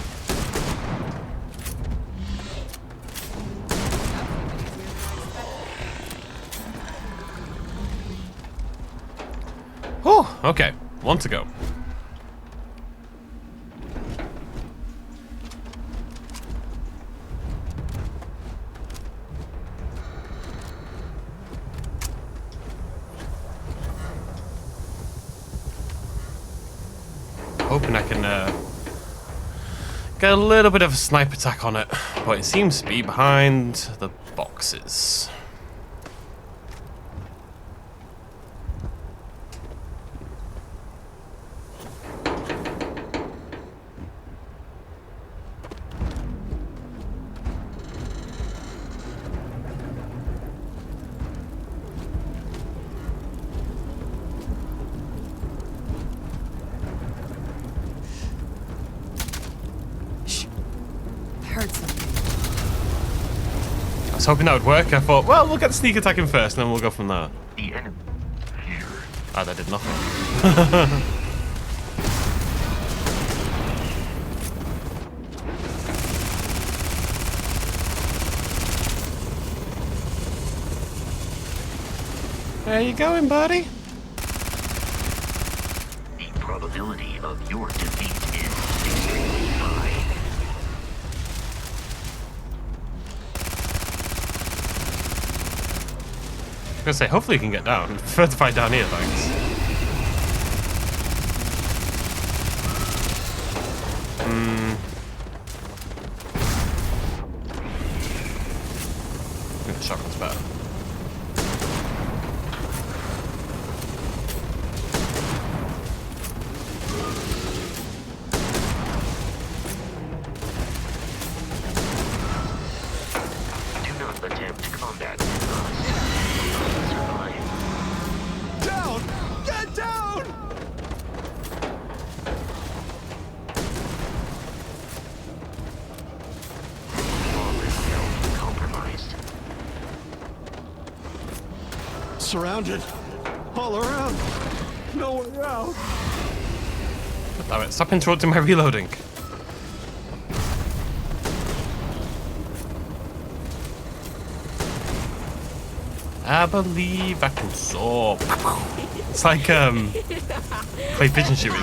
Oh, okay. One to go. Hoping I can get a little bit of a snipe attack on it, but it seems to be behind the boxes. I was hoping that would work. I thought, well, we'll get the sneak attack in first, and then we'll go from there. The enemy here. Ah, that did nothing. Where you going, buddy? The probability of your defeat is extremely high. I was gonna say, hopefully you can get down. Prefer to fight down here, thanks. think the shotgun's better. Do not attempt combat with us. You will not survive. Down! Get down! Flawless health compromised. Surrounded. All around. Nowhere out. Damn it, stop interrupting my reloading. I believe I can soar. It's like play pigeon shooting.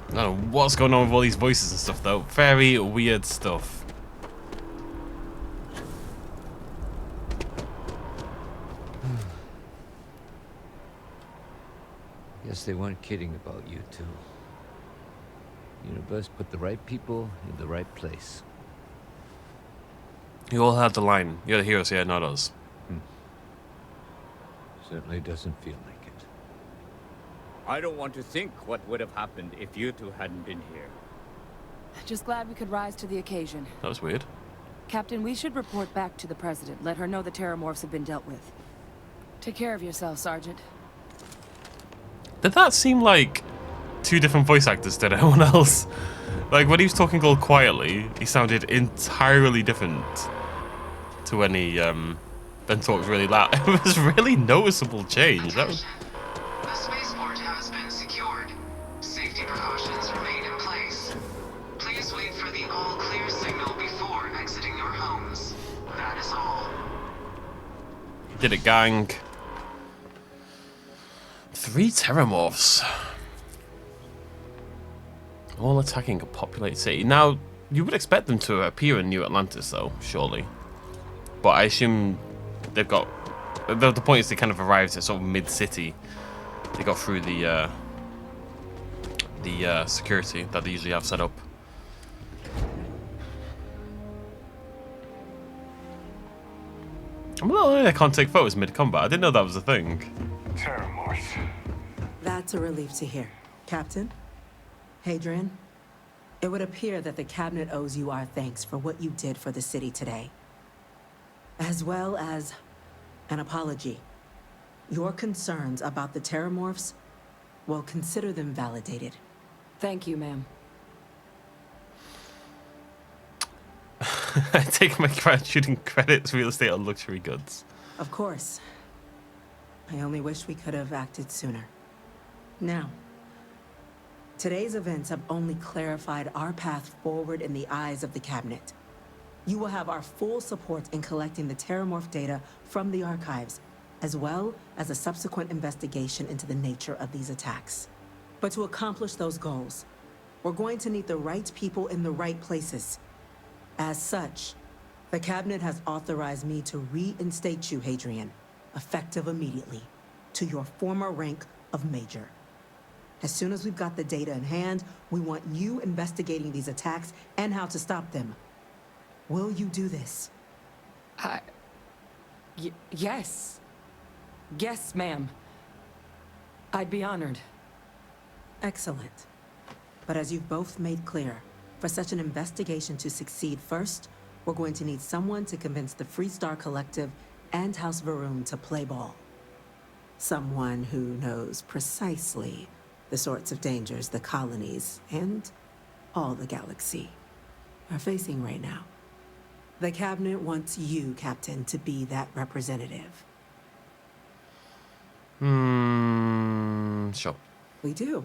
I don't know what's going on with all these voices and stuff though. Very weird stuff. Guess they weren't kidding about you two. Universe put the right people in the right place. You all had the line. You're the heroes here, not us. Certainly doesn't feel like it. I don't want to think what would have happened if you two hadn't been here. Just glad we could rise to the occasion. That was weird. Captain, we should report back to the President. Let her know the Terrormorphs have been dealt with. Take care of yourself, Sergeant. Did that seem like two different voice actors to anyone else? Like, when he was talking all quietly, he sounded entirely different to when he then talked really loud. It was really noticeable change. That was... The spaceport has been secured. Safety precautions remain in place. Please wait for the all-clear signal before exiting your homes. That is all. Did it, gang. 3 Terrormorphs. All attacking a populated city. Now, you would expect them to appear in New Atlantis, though, surely. But I assume they've got... The point is they kind of arrived at sort of mid-city. They got through the security that they usually have set up. I'm a little annoyed I can't take photos mid-combat. I didn't know that was a thing. Terrormorphs. That's a relief to hear. Captain? Hadrian? It would appear that the Cabinet owes you our thanks for what you did for the city today. As well as an apology. Your concerns about the Terrormorphs, well, consider them validated. Thank you, ma'am. I take my shooting credits, real estate, on luxury goods. Of course. I only wish we could have acted sooner. Now, today's events have only clarified our path forward in the eyes of the Cabinet. You will have our full support in collecting the Terrormorph data from the archives, as well as a subsequent investigation into the nature of these attacks. But to accomplish those goals, we're going to need the right people in the right places. As such, the Cabinet has authorized me to reinstate you, Hadrian, effective immediately, to your former rank of Major. As soon as we've got the data in hand, we want you investigating these attacks and how to stop them. Will you do this? Yes. Yes, ma'am. I'd be honored. Excellent. But as you've both made clear, for such an investigation to succeed first, we're going to need someone to convince the Freestar Collective and House Varun to play ball. Someone who knows precisely the sorts of dangers the colonies and all the galaxy are facing right now. The Cabinet wants you, Captain, to be that representative. Sure. We do.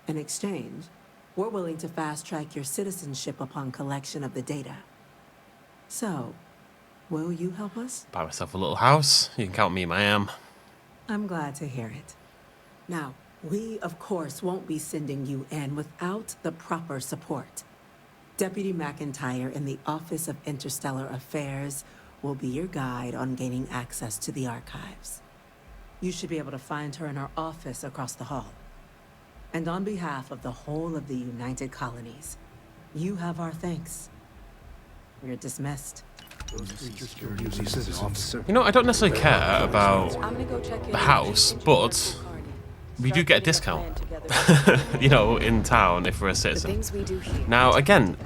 In exchange, we're willing to fast-track your citizenship upon collection of the data. So, will you help us? Buy myself a little house. You can count me, I am. I'm glad to hear it. Now, we, of course, won't be sending you in without the proper support. Deputy McIntyre in the Office of Interstellar Affairs will be your guide on gaining access to the archives. You should be able to find her in her office across the hall. And on behalf of the whole of the United Colonies, You have our thanks. You're dismissed. You know, I don't necessarily care about the house, but we do get a discount, you know, in town if we're a citizen. Now, again,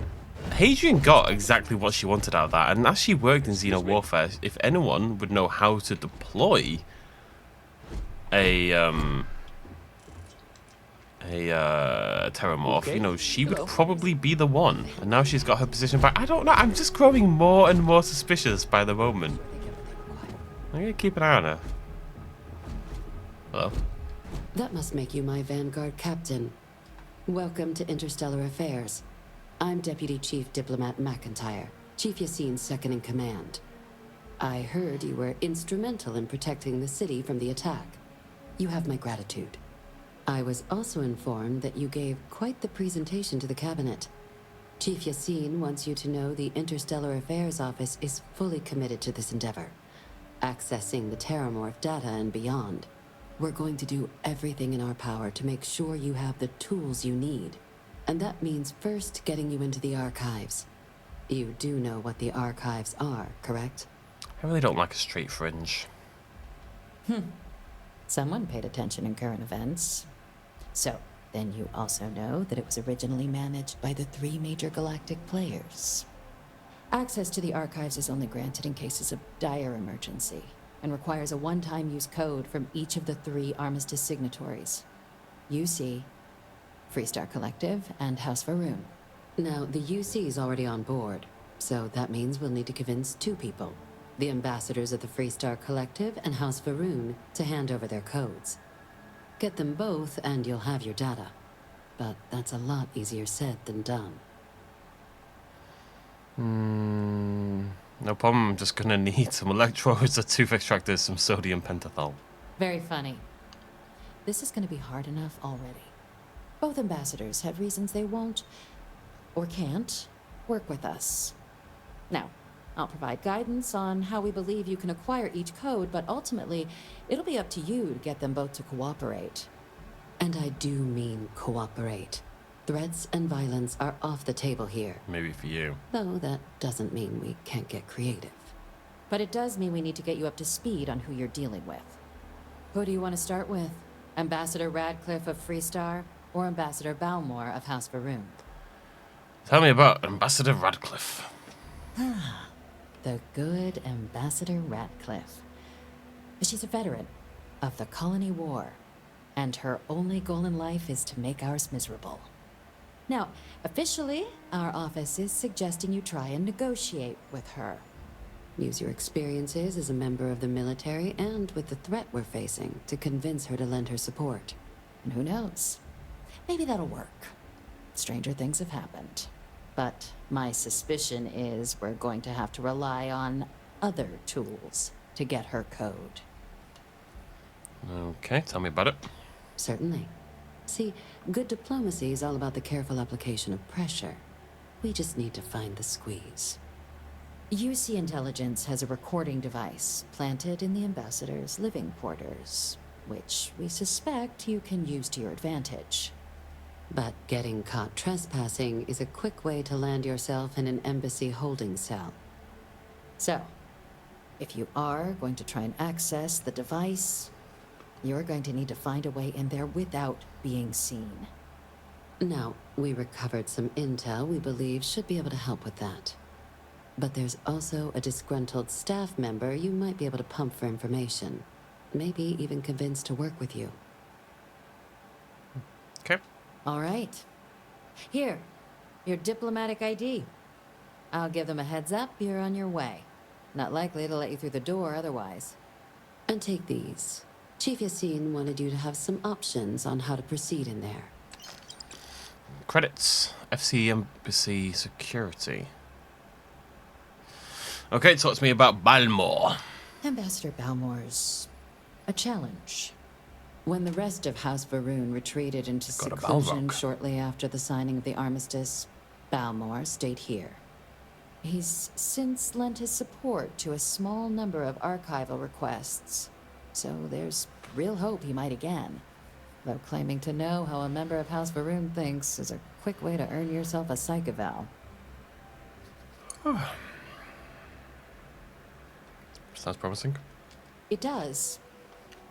Hadrian got exactly what she wanted out of that, and as she worked in Xeno Warfare, if anyone would know how to deploy a Terrormorph, you know, she would probably be the one. And now she's got her position back. I don't know, I'm just growing more and more suspicious by the moment. I'm gonna keep an eye on her. Hello? That must make you my Vanguard captain. Welcome to Interstellar Affairs. I'm Deputy Chief Diplomat McIntyre, Chief Yassine's second in command. I heard you were instrumental in protecting the city from the attack. You have my gratitude. I was also informed that you gave quite the presentation to the cabinet. Chief Yassine wants you to know the Interstellar Affairs Office is fully committed to this endeavor, accessing the Terrormorph data and beyond. We're going to do everything in our power to make sure you have the tools you need. And that means first getting you into the archives. You do know what the archives are, correct? I really don't like a straight fringe. Someone paid attention in current events. So, then you also know that it was originally managed by the 3 major galactic players. Access to the archives is only granted in cases of dire emergency, and requires a one-time use code from each of the 3 armistice signatories. UC, Freestar Collective, and House Varoon. Now, the UC is already on board, so that means we'll need to convince 2 people. The ambassadors of the Freestar Collective and House Varoon to hand over their codes. Get them both and you'll have your data. But that's a lot easier said than done. No problem, I'm just gonna need some electrodes, a tooth extractor, some sodium pentothal. Very funny. This is going to be hard enough already. Both ambassadors have reasons they won't, or can't, work with us. Now, I'll provide guidance on how we believe you can acquire each code, but ultimately, it'll be up to you to get them both to cooperate. And I do mean cooperate. Threats and violence are off the table here. Maybe for you. Though that doesn't mean we can't get creative. But it does mean we need to get you up to speed on who you're dealing with. Who do you want to start with? Ambassador Radcliffe of Freestar, or Ambassador Balmore of House Varoon? Tell me about Ambassador Radcliffe. The good Ambassador Radcliffe. She's a veteran of the Colony War, and her only goal in life is to make ours miserable. Now, officially, our office is suggesting you try and negotiate with her. Use your experiences as a member of the military and with the threat we're facing to convince her to lend her support. And who knows? Maybe that'll work. Stranger things have happened. But my suspicion is we're going to have to rely on other tools to get her code. Okay, tell me about it. Certainly. See, good diplomacy is all about the careful application of pressure. We just need to find the squeeze. UC Intelligence has a recording device planted in the ambassador's living quarters, which we suspect you can use to your advantage. But getting caught trespassing is a quick way to land yourself in an embassy holding cell. So, if you are going to try and access the device, you're going to need to find a way in there without being seen. Now, we recovered some intel we believe should be able to help with that. But there's also a disgruntled staff member you might be able to pump for information. Maybe even convince to work with you. Okay. All right. Here, your diplomatic ID. I'll give them a heads up, you're on your way. Not likely to let you through the door otherwise. And take these. Chief Yassine wanted you to have some options on how to proceed in there. Credits. FC Embassy Security. Okay, talk to me about Balmore. Ambassador Balmore's a challenge. When the rest of House Varoon retreated into seclusion shortly after the signing of the armistice, Balmore stayed here. He's since lent his support to a small number of archival requests, so there's real hope he might again. Though claiming to know how a member of House Varun thinks is a quick way to earn yourself a psych eval. Sounds promising. It does,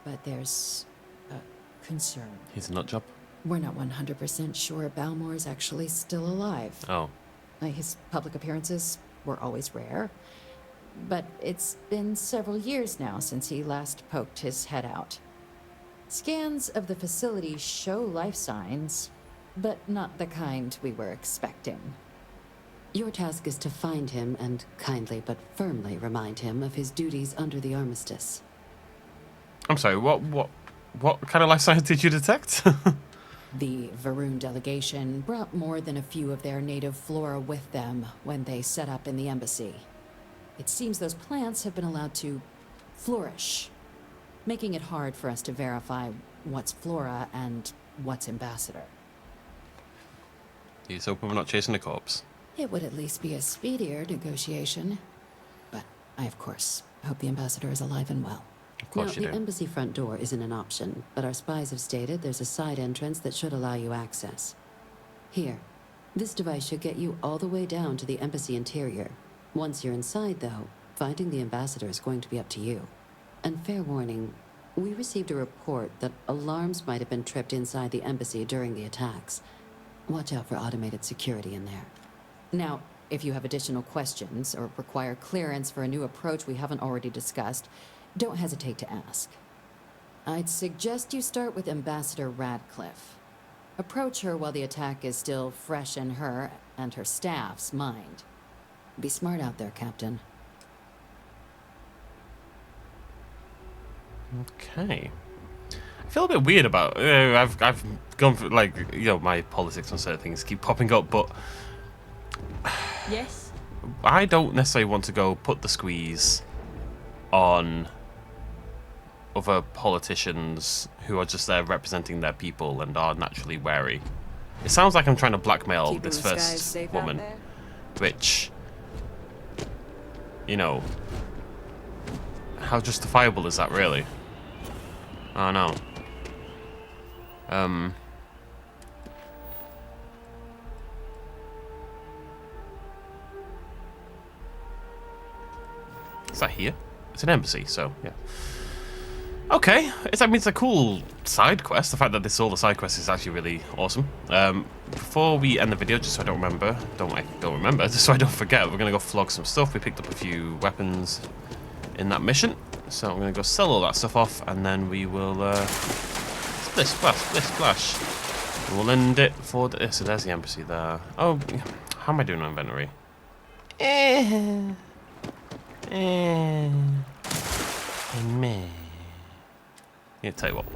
but there's a concern. He's a nut job. We're not 100% sure Balmore's actually still alive. Oh. His public appearances were always rare, but it's been several years now since he last poked his head out. Scans of the facility show life signs, but not the kind we were expecting. Your task is to find him and kindly but firmly remind him of his duties under the armistice. I'm sorry, what kind of life science did you detect? The Varun delegation brought more than a few of their native flora with them when they set up in the embassy. It seems those plants have been allowed to flourish, making it hard for us to verify what's flora and what's ambassador. He's hoping we're not chasing a corpse. It would at least be a speedier negotiation. But I, of course, hope the ambassador is alive and well. Of course you the do. embassy front door isn't an option, but our spies have stated there's a side entrance that should allow you access. Here, this device should get you all the way down to the embassy interior. Once you're inside, though, finding the ambassador is going to be up to you. And fair warning, we received a report that alarms might have been tripped inside the embassy during the attacks. Watch out for automated security in there. Now, if you have additional questions or require clearance for a new approach we haven't already discussed, don't hesitate to ask. I'd suggest you start with Ambassador Radcliffe. Approach her while the attack is still fresh in her and her staff's mind. Be smart out there, Captain. Okay. I feel a bit weird about. I've gone for my politics on certain things keep popping up, but Yes? I don't necessarily want to go put the squeeze on other politicians who are just there representing their people and are naturally wary. It sounds like I'm trying to blackmail Keeping this the skies first safe woman, out there? which, you know, how justifiable is that really? I don't know. Is that here? It's an embassy, so yeah. Okay, I mean, it's a cool side quest. The fact that this is all the side quest is actually really awesome. Before we end the video, just so I don't remember, just so I don't forget, we're gonna go flog some stuff. We picked up a few weapons in that mission, so I'm gonna go sell all that stuff off, and then we will splish splash. And we'll end it for the. So there's the embassy there. Oh, how am I doing on inventory? Meh. Yeah, tell you what.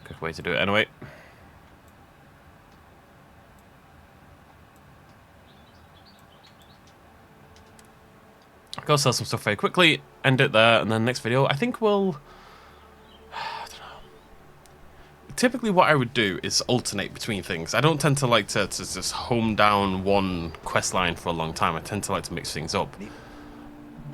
Quick way to do it anyway. I'll go sell some stuff very quickly, end it there, and then next video, I think we'll... I don't know. Typically what I would do is alternate between things. I don't tend to like to just home down one quest line for a long time. I tend to like to mix things up.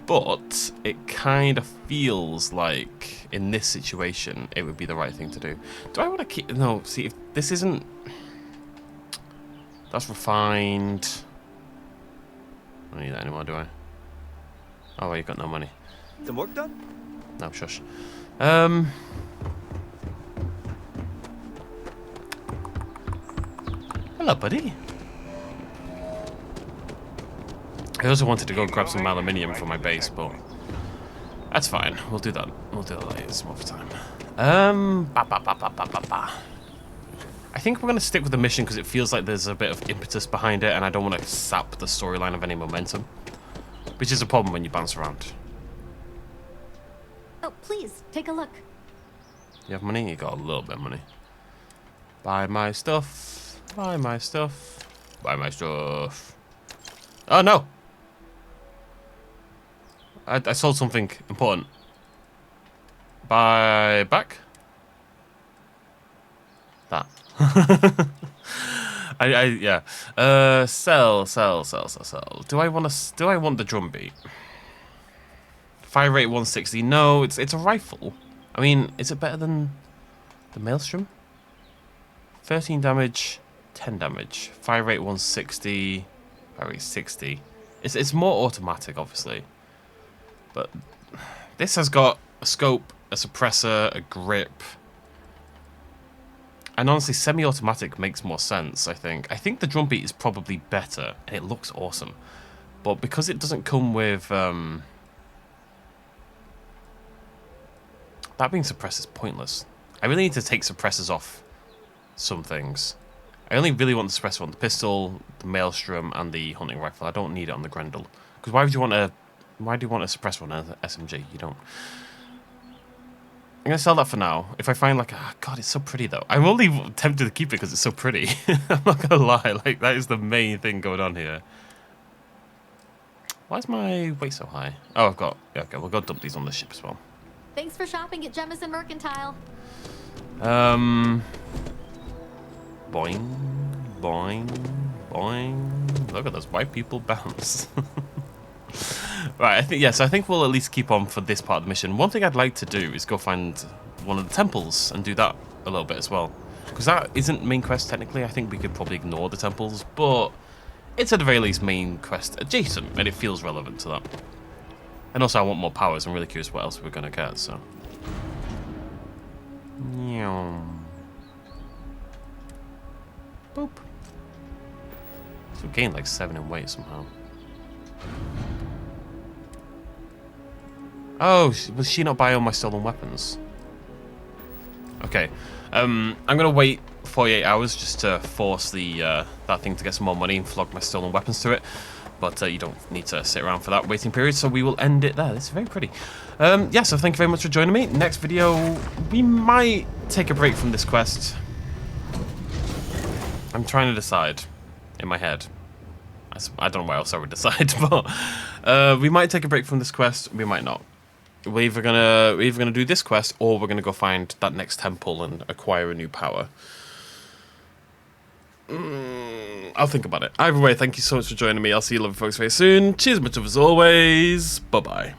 But it kind of feels like, in this situation, it would be the right thing to do. Do I want to keep... No, see, if this isn't... That's refined. I don't need that anymore, do I? Oh, well, you've got no money. The work done? No, shush. Hello, buddy. I also wanted to go grab some aluminium for my base, but that's fine. We'll do that. We'll do that later some other time. I think we're going to stick with the mission because it feels like there's a bit of impetus behind it, and I don't want to sap the storyline of any momentum, which is a problem when you bounce around. Oh, please, take a look. You have money? You got a little bit of money. Buy my stuff. Buy my stuff. Buy my stuff. Oh, no! I sold something important. Buy back? That. Yeah. Sell. Do I want the drum beat? Fire rate 160. No, it's a rifle. I mean, is it better than the Maelstrom? 13 damage, 10 damage. Fire rate 160, fire rate 60. It's more automatic, obviously. But this has got a scope, a suppressor, a grip. And honestly, semi-automatic makes more sense, I think. I think the drum beat is probably better, and it looks awesome. But because it doesn't come with... that being suppressed is pointless. I really need to take suppressors off some things. I only really want the suppressor on the pistol, the maelstrom, and the hunting rifle. I don't need it on the Grendel. Because why do you want a suppressor on an SMG? You don't. I'm going to sell that for now. If I find like, oh god, it's so pretty though. I'm only tempted to keep it because it's so pretty. I'm not going to lie, like that is the main thing going on here. Why is my weight so high? Oh, I've got, yeah, okay, we'll go dump these on the ship as well. Thanks for shopping at Jemison Mercantile. Boing, boing, boing. Look at those white people bounce. Right, I think we'll at least keep on for this part of the mission. One thing I'd like to do is go find one of the temples and do that a little bit as well. Because that isn't main quest technically. I think we could probably ignore the temples, but it's at the very least main quest adjacent, and it feels relevant to that. And also I want more powers. I'm really curious what else we're going to get, so. Boop. So we gained like 7 in weight somehow. Oh, was she not buying all my stolen weapons? Okay. I'm gonna wait 48 hours just to force the that thing to get some more money and flog my stolen weapons to it. But you don't need to sit around for that waiting period, so we will end it there. This is very pretty. Yeah, so thank you very much for joining me. Next video, we might take a break from this quest. I'm trying to decide in my head. I don't know what else I would decide, but we might take a break from this quest. We might not. We're either gonna do this quest, or we're gonna go find that next temple and acquire a new power. I'll think about it. Either way, thank you so much for joining me. I'll see you lovely folks very soon. Cheers much as always. Bye bye.